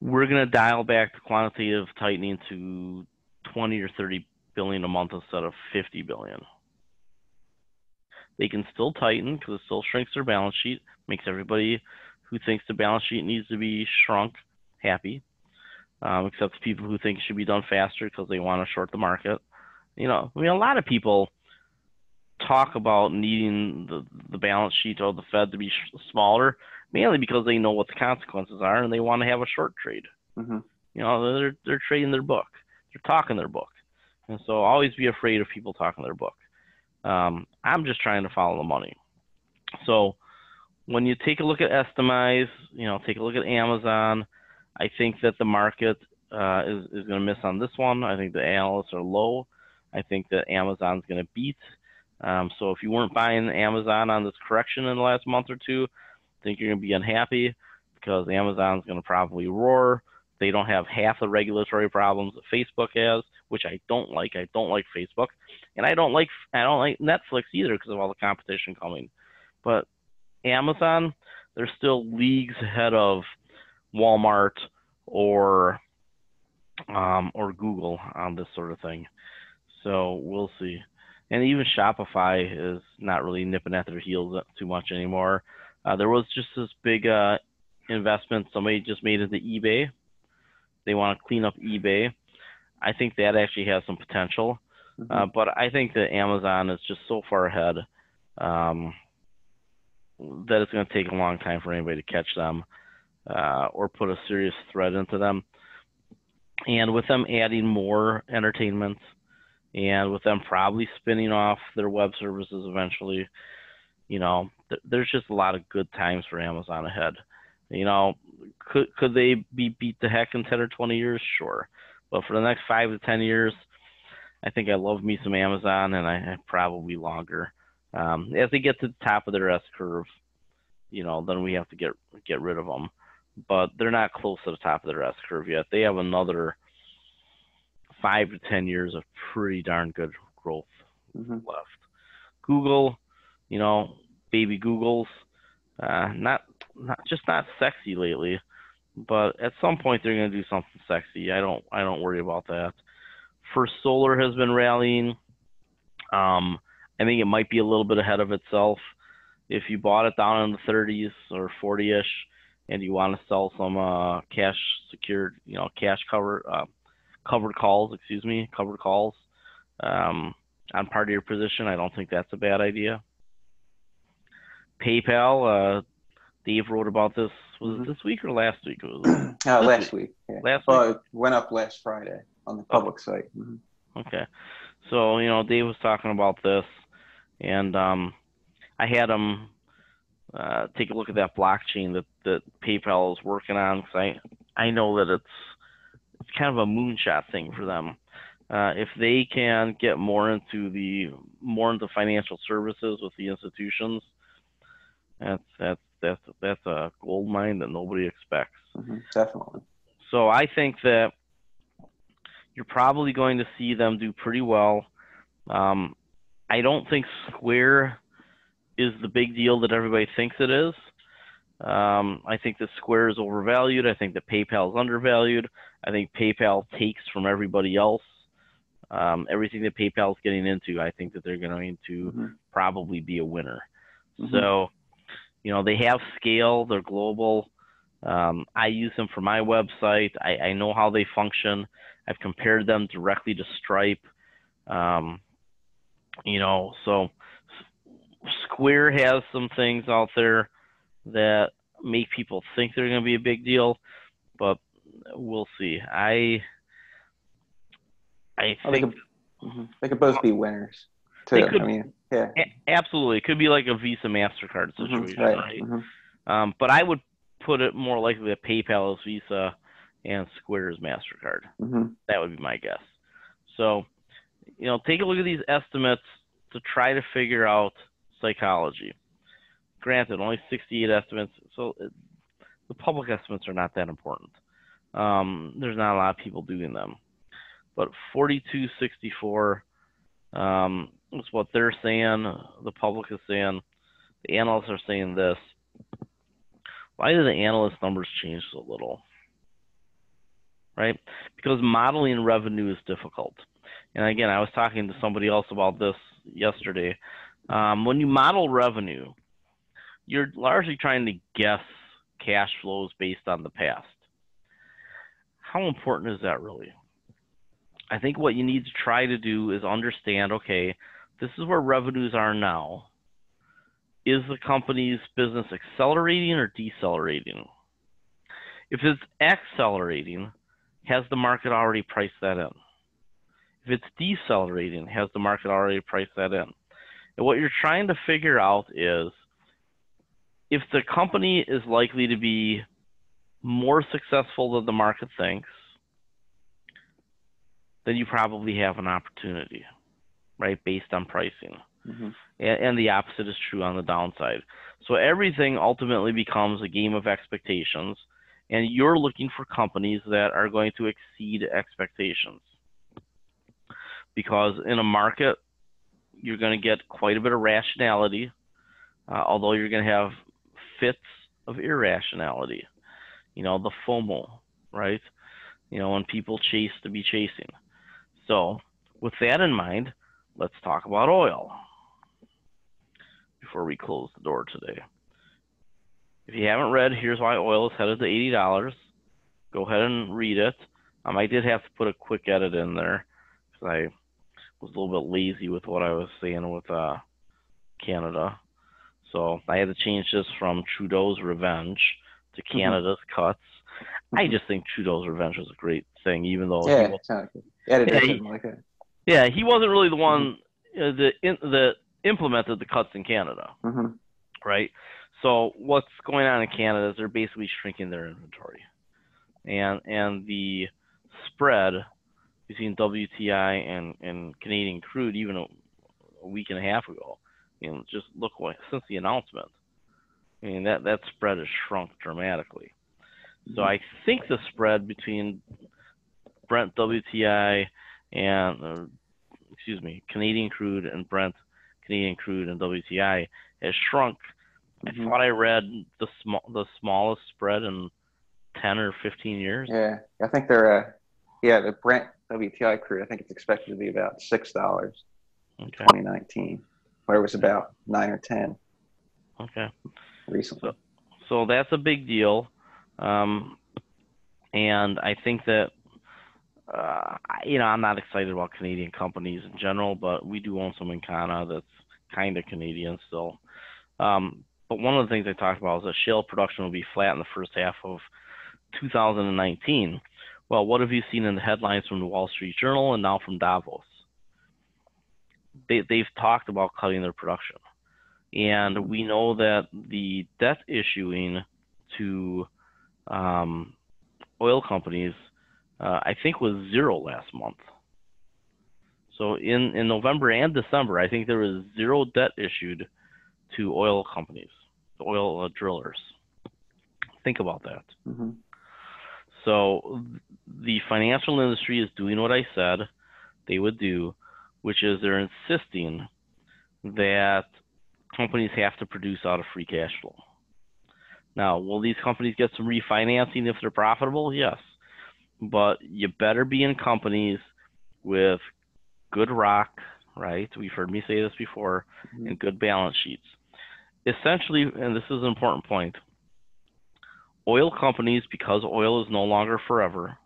we're going to dial back the quantitative tightening to 20 or 30 billion a month instead of 50 billion. They can still tighten because it still shrinks their balance sheet, makes everybody who thinks the balance sheet needs to be shrunk happy, except the people who think it should be done faster because they want to short the market. A lot of people talk about needing the balance sheet of the Fed to be smaller, mainly because they know what the consequences are and they want to have a short trade. Mm-hmm. They're trading their book, they're talking their book, and so always be afraid of people talking their book. I'm just trying to follow the money. So when you take a look at Estimize, take a look at Amazon, I think that the market is going to miss on this one. I think the analysts are low. I think that Amazon's going to beat. So if you weren't buying Amazon on this correction in the last month or two, I think you're going to be unhappy because Amazon's going to probably roar. They don't have half the regulatory problems that Facebook has, which I don't like. I don't like Facebook, and I don't like Netflix either because of all the competition coming. But Amazon, they're still leagues ahead of Walmart or Google on this sort of thing. So we'll see. And even Shopify is not really nipping at their heels too much anymore. There was just this big investment somebody just made into eBay. They want to clean up eBay. I think that actually has some potential. Mm-hmm. But I think that Amazon is just so far ahead that it's going to take a long time for anybody to catch them or put a serious threat into them. And with them adding more entertainment and with them probably spinning off their web services eventually, there's just a lot of good times for Amazon ahead. Could they be beat the heck in 10 or 20 years? Sure. But for the next 5 to 10 years, I think I love me some Amazon, and I probably longer. As they get to the top of their S curve, then we have to get rid of them. But they're not close to the top of their S curve yet. They have another 5 to 10 years of pretty darn good growth left. Google, baby Google's not sexy lately, but at some point they're going to do something sexy. I don't worry about that. First Solar has been rallying. I think it might be a little bit ahead of itself. If you bought it down in the 30s or 40ish, and you want to sell some cash secured, cash covered calls on part of your position, I don't think that's a bad idea. PayPal, Dave wrote about this Was it this week or last week? It was this Last week. week. Yeah. Last week? Well, it went up last Friday on the public site. Okay. So, Dave was talking about this, and I had him take a look at that blockchain that PayPal is working on, because I know that it's kind of a moonshot thing for them. If they can get more into financial services with the institutions, that's a gold mine that nobody expects. Definitely. So I think that you're probably going to see them do pretty well. I don't think Square is the big deal that everybody thinks it is. I think that Square is overvalued. I think that PayPal is undervalued. I think PayPal takes from everybody else. Everything that PayPal is getting into, I think that they're going to probably be a winner. So, they have scale. They're global. I use them for my website. I know how they function. I've compared them directly to Stripe. So Square has some things out there that make people think they're going to be a big deal, but we'll see. I think they could both be winners too. They could, I mean, yeah, absolutely. It could be like a Visa MasterCard situation, right? But I would put it more likely that PayPal is Visa and Square is MasterCard. That would be my guess. So, take a look at these estimates to try to figure out psychology. Granted, only 68 estimates, so the public estimates are not that important. There's not a lot of people doing them. But 4264 is what they're saying. The public is saying. The analysts are saying this. Why do the analyst numbers change so little? Right? Because modeling revenue is difficult. And again, I was talking to somebody else about this yesterday. When you model revenue, you're largely trying to guess cash flows based on the past. How important is that really? I think what you need to try to do is understand, okay, this is where revenues are now. Is the company's business accelerating or decelerating? If it's accelerating, has the market already priced that in? If it's decelerating, has the market already priced that in? And what you're trying to figure out is, if the company is likely to be more successful than the market thinks, then you probably have an opportunity, right, based on pricing. And the opposite is true on the downside. So everything ultimately becomes a game of expectations, and you're looking for companies that are going to exceed expectations. Because in a market, you're going to get quite a bit of rationality, although you're going to have fits of irrationality. The FOMO, right? When people chase to be chasing. So with that in mind, let's talk about oil before we close the door today. If you haven't read Here's Why Oil is Headed to $80, go ahead and read it. I did have to put a quick edit in there because I was a little bit lazy with what I was saying with Canada. So I had to change this from Trudeau's Revenge to Canada's Cuts. I just think Trudeau's Revenge was a great thing, even though he wasn't really the one that implemented the cuts in Canada, right? So what's going on in Canada is they're basically shrinking their inventory, and the spread between WTI and Canadian crude, even a week and a half ago, just look like since the announcement, that spread has shrunk dramatically. So I think the spread between Brent WTI and Canadian crude and Brent Canadian crude and WTI has shrunk. I thought I read the smallest spread in 10 or 15 years. Yeah, I think they're the Brent WTI crude, I think it's expected to be about $6 in 2019, where it was about 9 or 10. Okay. Recently. So that's a big deal. And I think that, I'm not excited about Canadian companies in general, but we do own some in Canada that's kind of Canadian still. But one of the things I talked about is that shale production will be flat in the first half of 2019. Well, what have you seen in the headlines from the Wall Street Journal and now from Davos? They've talked about cutting their production. And we know that the debt issuing to oil companies, I think, was zero last month. So in November and December, I think there was zero debt issued to oil companies, oil drillers. Think about that. Mm-hmm. So the financial industry is doing what I said they would do, which is they're insisting that companies have to produce out of free cash flow. Now, will these companies get some refinancing if they're profitable? Yes. But you better be in companies with good rock, right? We've heard me say this before, Mm-hmm. and good balance sheets. Essentially, and this is an important point, oil companies, because oil is no longer forever,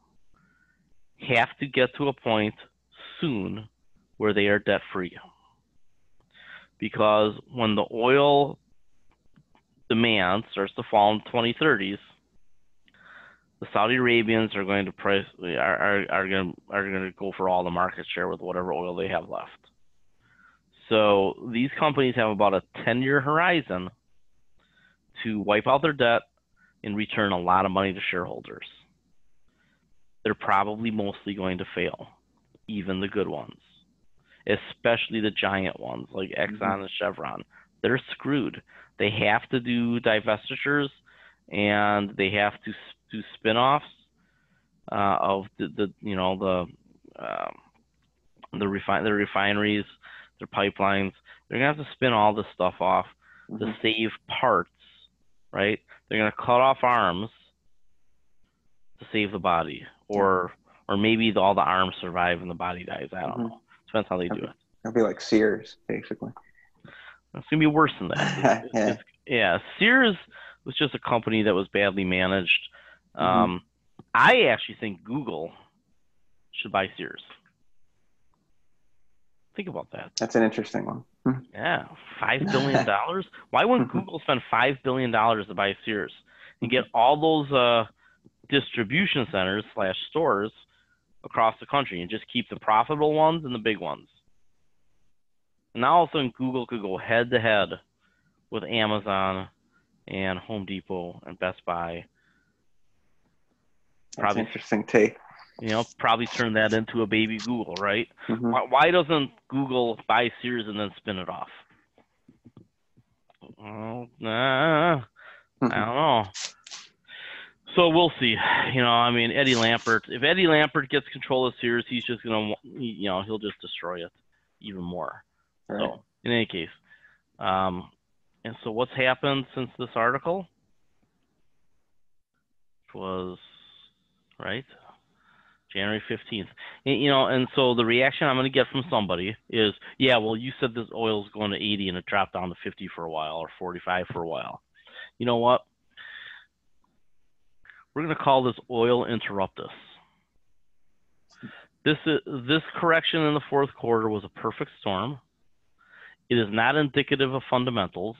have to get to a point soon where they are debt free. Because when the oil demand starts to fall in the 2030s, the Saudi Arabians are going to go for all the market share with whatever oil they have left. So these companies have about a 10-year horizon to wipe out their debt and return a lot of money to shareholders. They're probably mostly going to fail, even the good ones, especially the giant ones like Exxon and Chevron. They're screwed. They have to do divestitures, and they have to do spin-offs of the refineries, their pipelines. They're gonna have to spin all this stuff off to save parts, right? They're gonna cut off arms to save the body, or maybe all the arms survive and the body dies. I don't know. Depends how they do it. It'll be like Sears, basically. It's gonna be worse than that. Yeah, Sears was just a company that was badly managed. I actually think Google should buy Sears. Think about that. That's an interesting one. Yeah, $5 billion. Why wouldn't Google spend $5 billion to buy Sears and get all those distribution centers / stores across the country and just keep the profitable ones and the big ones? And now all of a sudden Google could go head to head with Amazon and Home Depot and Best Buy. That's an interesting take. Probably turn that into a baby Google, right? Why doesn't Google buy Sears and then spin it off? Well, I don't know. So we'll see. Eddie Lampert. If Eddie Lampert gets control of Sears, he's just gonna, he'll just destroy it even more. Right. So in any case, and so what's happened since this article? Which was right. January 15th. And so the reaction I'm going to get from somebody is, yeah, well, you said this oil is going to 80 and it dropped down to 50 for a while, or 45 for a while. You know what? We're going to call this oil interruptus. This correction in the fourth quarter was a perfect storm. It is not indicative of fundamentals,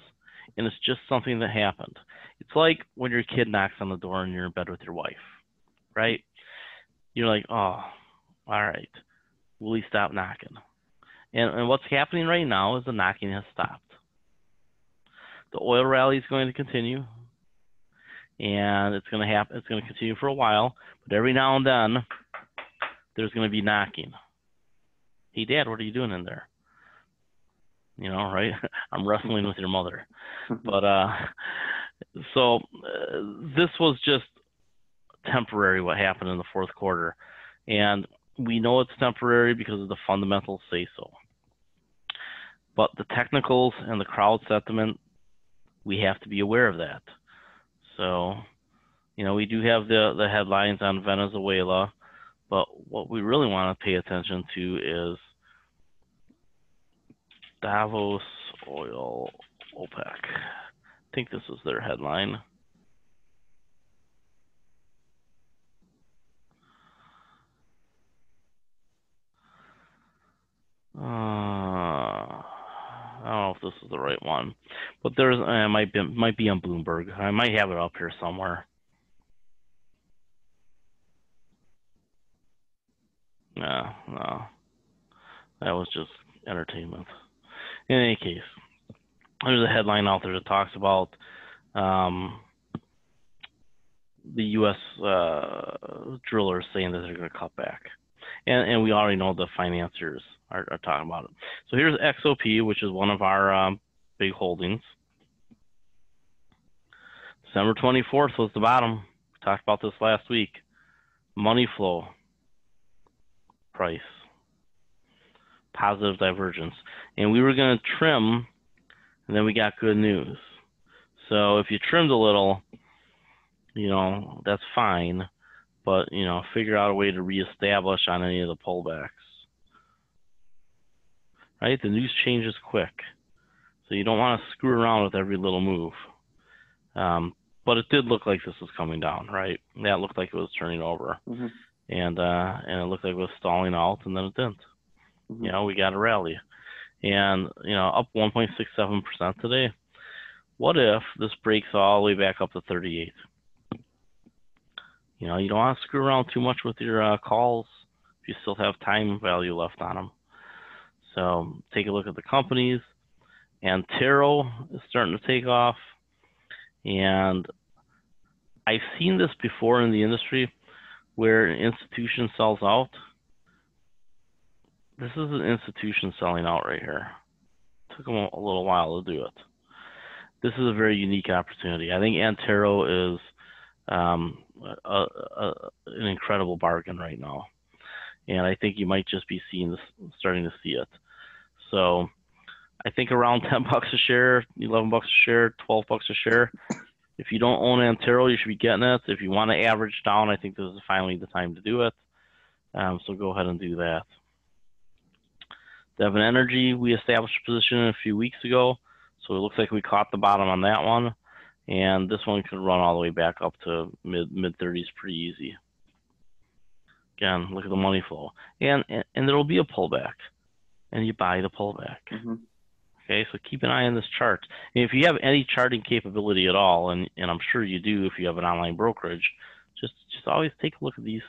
and it's just something that happened. It's like when your kid knocks on the door and you're in bed with your wife, right? You're like, oh, all right, will he stop knocking? And what's happening right now is the knocking has stopped. The oil rally is going to continue, and it's going to happen. It's going to continue for a while, but every now and then there's going to be knocking. Hey, Dad, what are you doing in there? Right? I'm wrestling with your mother. But so this was just temporary, what happened in the fourth quarter, and we know it's temporary because of the fundamentals say so. But the technicals and the crowd sentiment, we have to be aware of that. So, we do have the headlines on Venezuela, but what we really want to pay attention to is Davos oil OPEC. I think this is their headline. I don't know if this is the right one, But there's might be on Bloomberg. I might have it up here somewhere. No, that was just entertainment. In any case, there's a headline out there that talks about the U.S. Drillers saying that they're going to cut back, and we already know the financiers are talking about it. So here's XOP, which is one of our big holdings. December 24th was the bottom. We talked about this last week. Money flow price, positive divergence, and we were going to trim, and then we got good news. So if you trimmed a little, that's fine, but figure out a way to reestablish on any of the pullbacks. Right? The news changes quick, so you don't want to screw around with every little move. But it did look like this was coming down, right? That looked like it was turning over, and it looked like it was stalling out, and then it didn't. We got a rally, and up 1.67% today. What if this breaks all the way back up to 38? You don't want to screw around too much with your calls if you still have time value left on them. So take a look at the companies. Antero is starting to take off. And I've seen this before in the industry where an institution sells out. This is an institution selling out right here. It took them a little while to do it. This is a very unique opportunity. I think Antero is an incredible bargain right now, and I think you might just be starting to see it. So I think around $10 a share, $11 a share, $12 a share. If you don't own Antero, you should be getting it. If you want to average down, I think this is finally the time to do it. So go ahead and do that. Devon Energy, we established a position a few weeks ago, so it looks like we caught the bottom on that one. And this one could run all the way back up to mid-30s pretty easy. Again, look at the money flow. And there will be a pullback, and you buy the pullback. Okay, so keep an eye on this chart. And if you have any charting capability at all, and I'm sure you do if you have an online brokerage, just always take a look at these.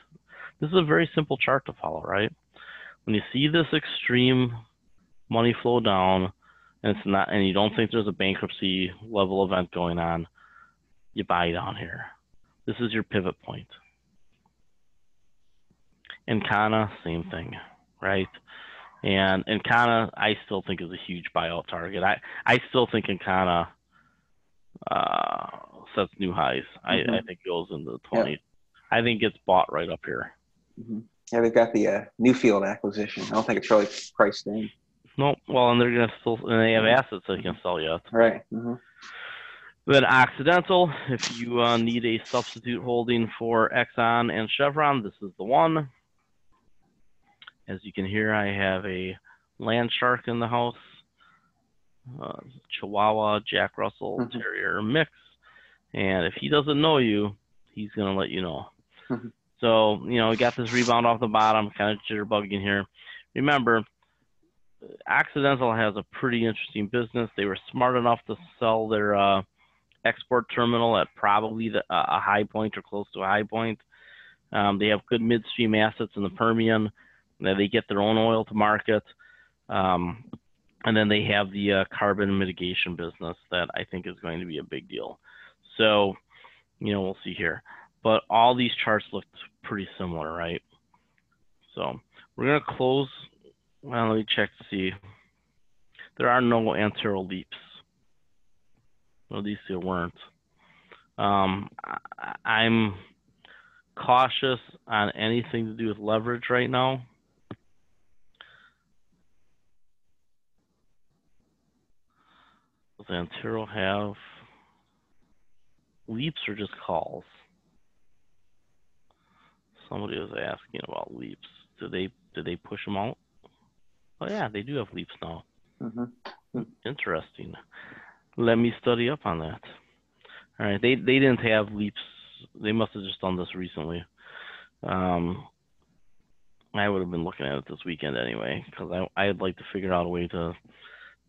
This is a very simple chart to follow, right? When you see this extreme money flow down, and you don't think there's a bankruptcy level event going on, you buy down here. This is your pivot point. Encana, same thing, right? And Encana, I still think is a huge buyout target. I still think Encana sets new highs. I think goes into the 20s. Yep. I think it's bought right up here. Yeah, they've got the Newfield acquisition. I don't think it's really priced in. No, well, and they're gonna and they have assets they can sell yet. Right. Then Occidental, if you need a substitute holding for Exxon and Chevron, this is the one. As you can hear, I have a land shark in the house, Chihuahua, Jack Russell Terrier mix, and if he doesn't know you, he's gonna let you know. So we got this rebound off the bottom, kind of jitterbugging here. Remember, Occidental has a pretty interesting business. They were smart enough to sell their export terminal at probably a high point or close to a high point. They have good midstream assets in the Permian. They get their own oil to market. And then they have the carbon mitigation business that I think is going to be a big deal. So, we'll see here. But all these charts look pretty similar, right? So we're going to close. Well, let me check to see. There are no Antero leaps. Well, these two weren't. I'm cautious on anything to do with leverage right now. Does Antero have leaps or just calls? Somebody was asking about leaps. Did they push them out? Oh yeah, they do have leaps now. Interesting. Let me study up on that. All right, they didn't have leaps. They must have just done this recently. I would have been looking at it this weekend anyway, because I'd like to figure out a way to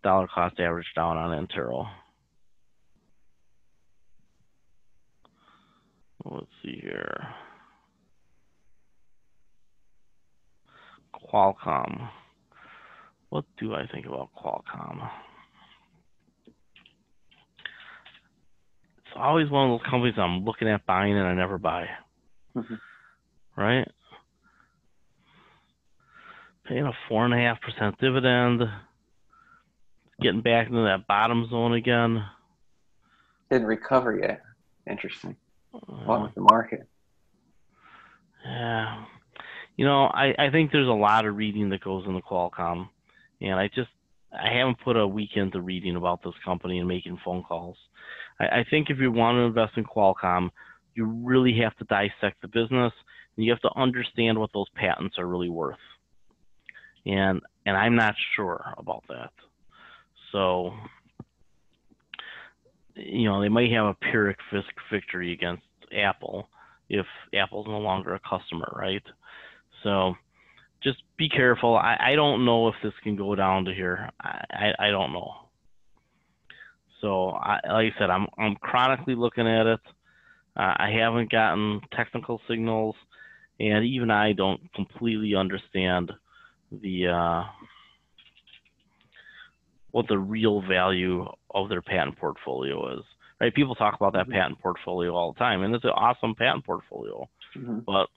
dollar cost average down on Antero. Let's see here. Qualcomm. What do I think about Qualcomm? It's always one of those companies I'm looking at buying and I never buy. Right? Paying a 4.5% dividend. Getting back into that bottom zone again. Didn't recover yet. Interesting. Along with the market. Yeah. You know, I think there's a lot of reading that goes into Qualcomm. And I haven't put a week into reading about this company and making phone calls. I think if you want to invest in Qualcomm, you really have to dissect the business and you have to understand what those patents are really worth. And I'm not sure about that. So, you know, they might have a Pyrrhic victory against Apple if Apple's no longer a customer, right? So just be careful. I don't know if this can go down to here. I don't know. So like I said, I'm chronically looking at it. I haven't gotten technical signals, and even I don't completely understand the what the real value of their patent portfolio is. Right? People talk about that patent portfolio all the time, and it's an awesome patent portfolio. But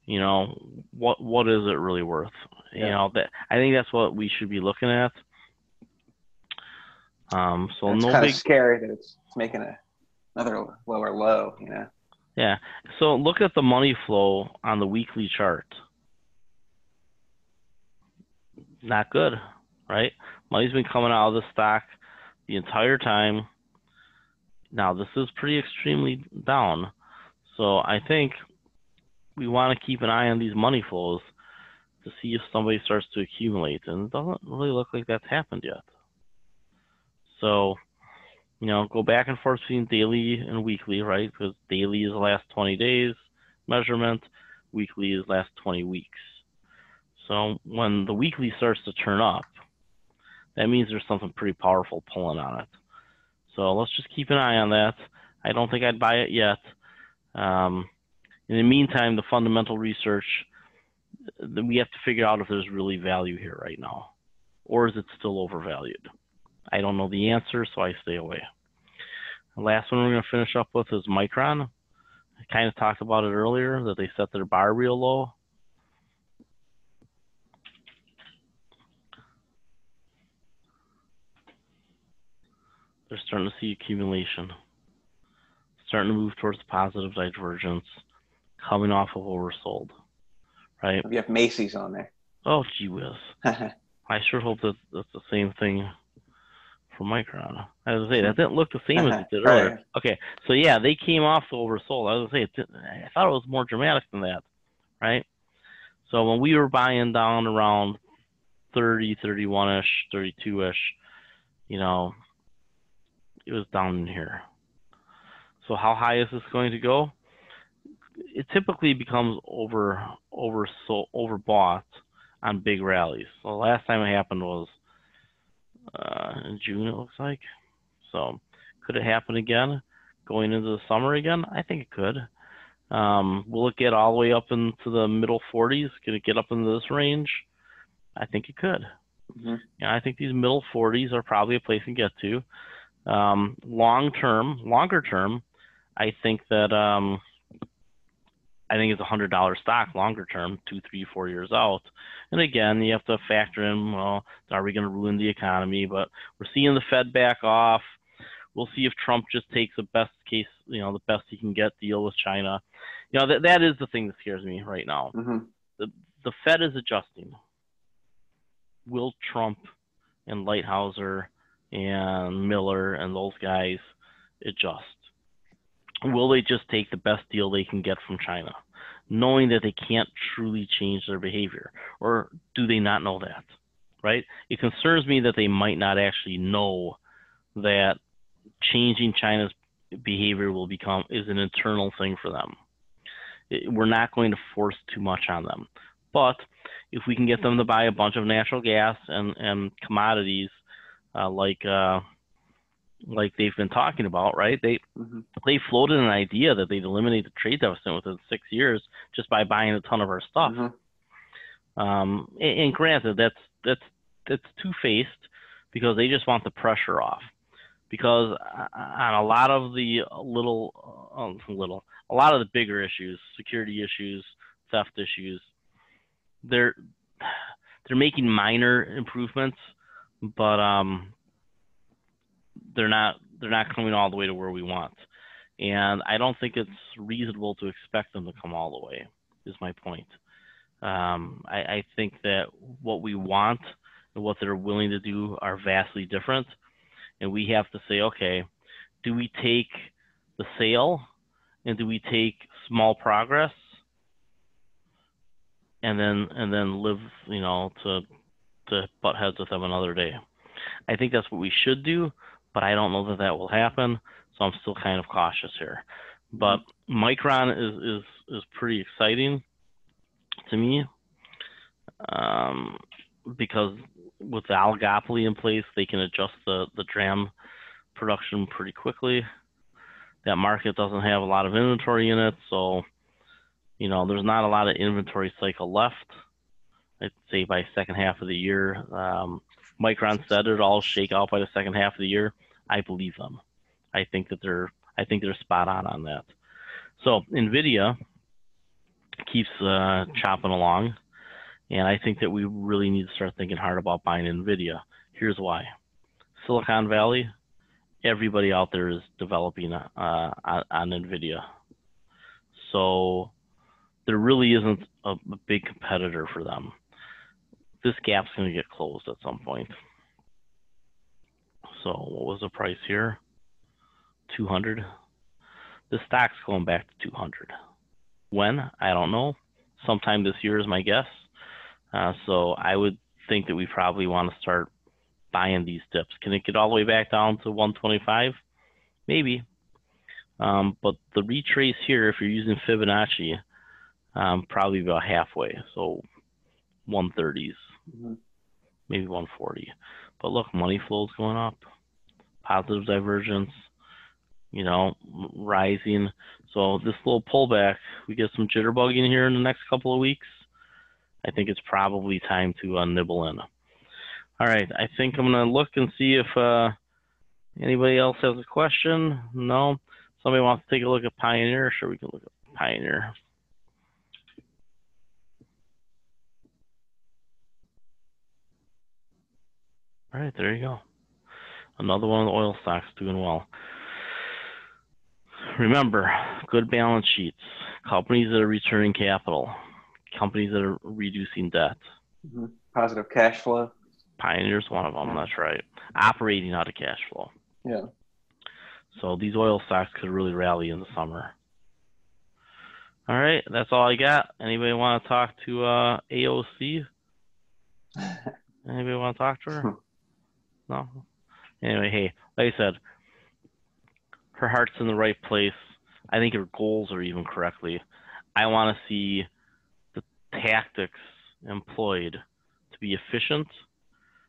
you know, what is it really worth? Yeah. You know, that I think that's what we should be looking at. So it's no kind big of scary that it's making another lower low, you know. Yeah. So look at the money flow on the weekly chart. Not good, right? Money's been coming out of the stock the entire time. Now this is pretty extremely down. So I think we want to keep an eye on these money flows to see if somebody starts to accumulate, and it doesn't really look like that's happened yet. So, you know, go back and forth between daily and weekly, right? Because daily is the last 20 days measurement, weekly is last 20 weeks. So when the weekly starts to turn up, that means there's something pretty powerful pulling on it. So let's just keep an eye on that. I don't think I'd buy it yet. In the meantime, the fundamental research, we have to figure out if there's really value here right now, or is it still overvalued? I don't know the answer, so I stay away. The last one we're going to finish up with is Micron. I kind of talked about it earlier, that they set their bar real low. They're starting to see accumulation, starting to move towards positive divergence, coming off of oversold, right? You have Macy's on there. Oh, gee whiz. I sure hope that that's the same thing for Micron. I was going to say, that didn't look the same as it did earlier. Right. Okay, so yeah, they came off the oversold. I was going to say, I thought it was more dramatic than that, right? So when we were buying down around 30, 31-ish, 32-ish, you know, it was down in here. So how high is this going to go? It typically becomes overbought on big rallies. So the last time it happened was in June, it looks like. So could it happen again going into the summer again? I think it could. Will it get all the way up into the middle 40s? Can it get up into this range? I think it could. Yeah, I think these middle 40s are probably a place to get to. Longer term, I think that I think it's $100 stock longer term, 2, 3, 4 years out. And again, you have to factor in, well, are we going to ruin the economy? But we're seeing the Fed back off. We'll see if Trump just takes the best case, you know, the best he can get deal with China. You know, that is the thing that scares me right now. The Fed is adjusting. Will Trump and Lighthouser and Miller and those guys adjust? Will they just take the best deal they can get from China, knowing that they can't truly change their behavior? Or do they not know that, right? It concerns me that they might not actually know that changing China's behavior is an internal thing for them. We're not going to force too much on them. But if we can get them to buy a bunch of natural gas and commodities like they've been talking about, right? They they floated an idea that they'd eliminate the trade deficit within 6 years just by buying a ton of our stuff. And granted, that's two-faced, because they just want the pressure off. Because on a lot of the a lot of the bigger issues, security issues, theft issues, they're making minor improvements, but they're not coming all the way to where we want. And I don't think it's reasonable to expect them to come all the way, is my point. I think that what we want and what they're willing to do are vastly different. And we have to say, okay, do we take the sale and do we take small progress and then live, to butt heads with them another day? I think that's what we should do, but I don't know that will happen. So I'm still kind of cautious here. But Micron is pretty exciting to me, because with the oligopoly in place, they can adjust the DRAM production pretty quickly. That market doesn't have a lot of inventory in it, so there's not a lot of inventory cycle left. I'd say by second half of the year. Micron said it'll all shake out by the second half of the year. I believe them. I think they're spot on that. So Nvidia keeps chopping along, and I think that we really need to start thinking hard about buying Nvidia. Here's why: Silicon Valley, everybody out there is developing on Nvidia, so there really isn't a big competitor for them. This gap's going to get closed at some point. So what was the price here? 200. The stock's going back to 200. When? I don't know. Sometime this year is my guess. So I would think that we probably want to start buying these dips. Can it get all the way back down to 125? Maybe. But the retrace here, if you're using Fibonacci, probably about halfway. So 130s, maybe 140. But look, money flow's going up. Positive divergence, rising. So this little pullback, we get some jitterbugging here in the next couple of weeks. I think it's probably time to nibble in. All right, I think I'm going to look and see if anybody else has a question. No? Somebody wants to take a look at Pioneer? Sure, we can look at Pioneer. All right, there you go. Another one of the oil stocks doing well. Remember, good balance sheets, companies that are returning capital, companies that are reducing debt. Positive cash flow. Pioneer's one of them, that's right. Operating out of cash flow. Yeah. So these oil stocks could really rally in the summer. All right, that's all I got. Anybody want to talk to AOC? Anybody want to talk to her? No? Anyway, hey, like I said, her heart's in the right place. I think her goals are even correctly. I want to see the tactics employed to be efficient,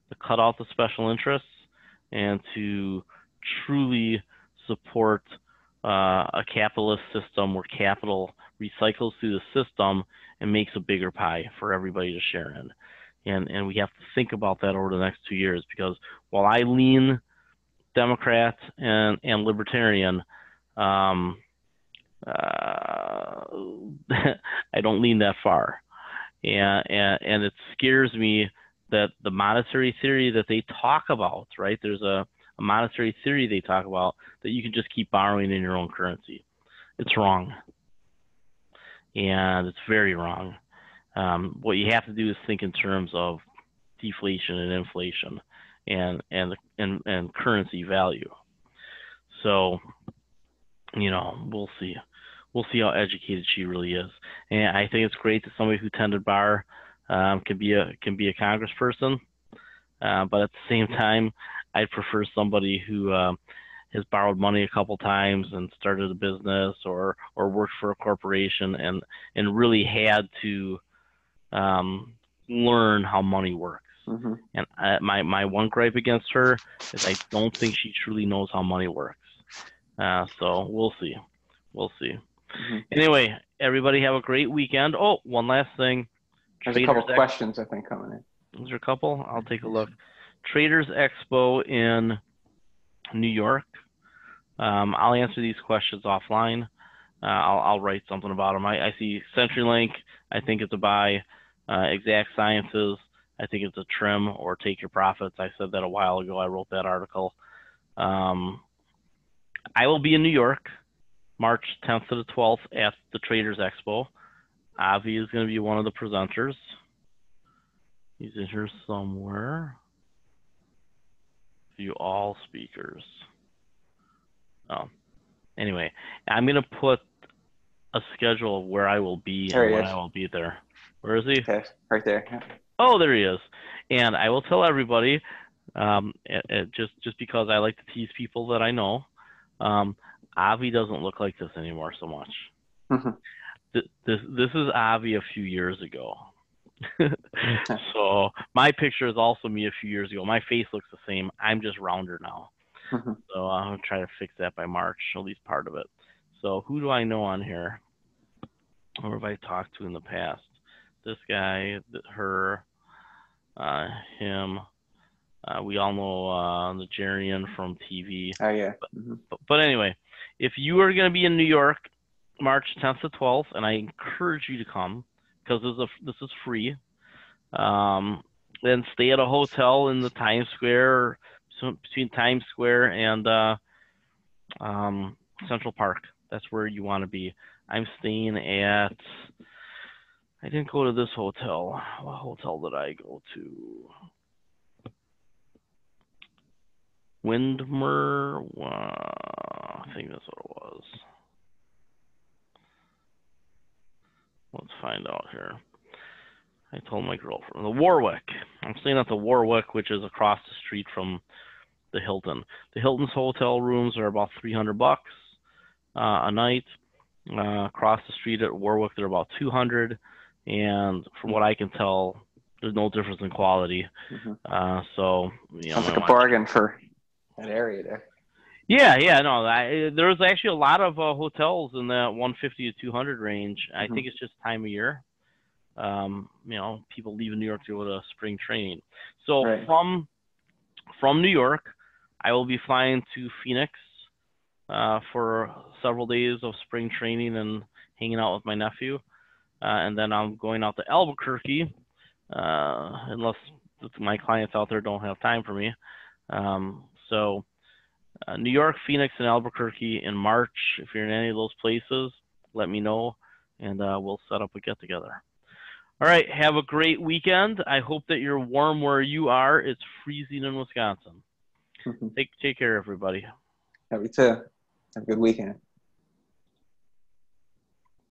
to cut out the special interests, and to truly support a capitalist system where capital recycles through the system and makes a bigger pie for everybody to share in. And we have to think about that over the next 2 years, because while I lean Democrat and libertarian, I don't lean that far. And it scares me that the monetary theory that they talk about, right? There's a monetary theory they talk about that you can just keep borrowing in your own currency. It's wrong. And it's very wrong. What you have to do is think in terms of deflation and inflation and currency value. So, we'll see. We'll see how educated she really is. And I think it's great that somebody who attended bar can be a congressperson. But at the same time, I'd prefer somebody who has borrowed money a couple times and started a business or worked for a corporation and really had to learn how money works. And my one gripe against her is I don't think she truly knows how money works. So we'll see. We'll see. Mm-hmm. Anyway, everybody have a great weekend. Oh, one last thing. There's a couple questions I think coming in. Is there a couple? I'll take a look. Traders Expo in New York. I'll answer these questions offline. I'll write something about them. I see CenturyLink. I think it's a buy. Exact Sciences. I think it's a trim or take your profits. I said that a while ago. I wrote that article. I will be in New York, March 10th to the 12th at the Traders Expo. Avi is going to be one of the presenters. He's in here somewhere. View all speakers. Oh, anyway, I'm going to put a schedule of where I will be and when I will be there. Where is he? Okay, right there. Yeah. Oh, there he is. And I will tell everybody, just because I like to tease people that I know, Avi doesn't look like this anymore so much. Mm-hmm. This is Avi a few years ago. So my picture is also me a few years ago. My face looks the same. I'm just rounder now. Mm-hmm. So I'm going to try to fix that by March, at least part of it. So who do I know on here? Who have I talked to in the past? This guy, her, him. We all know the Jerian from TV. Oh, yeah. But anyway, if you are going to be in New York, March 10th to 12th, and I encourage you to come because this is free. Then stay at a hotel in the Times Square, between Times Square and Central Park. That's where you want to be. I'm staying at. I didn't go to this hotel. What hotel did I go to? Windmer. I think that's what it was. Let's find out here. I told my girlfriend. The Warwick. I'm staying at the Warwick, which is across the street from the Hilton. The Hilton's hotel rooms are about $300 a night. Across the street at Warwick, they're about $200. And from what I can tell, there's no difference in quality. Mm-hmm. So you know, sounds like a bargain for that area there. Yeah, no. There's actually a lot of hotels in that 150 to 200 range. I think it's just time of year. You know, people leave New York to go to spring training. So right. from New York, I will be flying to Phoenix for several days of spring training and hanging out with my nephew. And then I'm going out to Albuquerque, unless my clients out there don't have time for me. So New York, Phoenix, and Albuquerque in March. If you're in any of those places, let me know, and we'll set up a get-together. All right, have a great weekend. I hope that you're warm where you are. It's freezing in Wisconsin. Take care, everybody. Yeah, me too. Have a good weekend.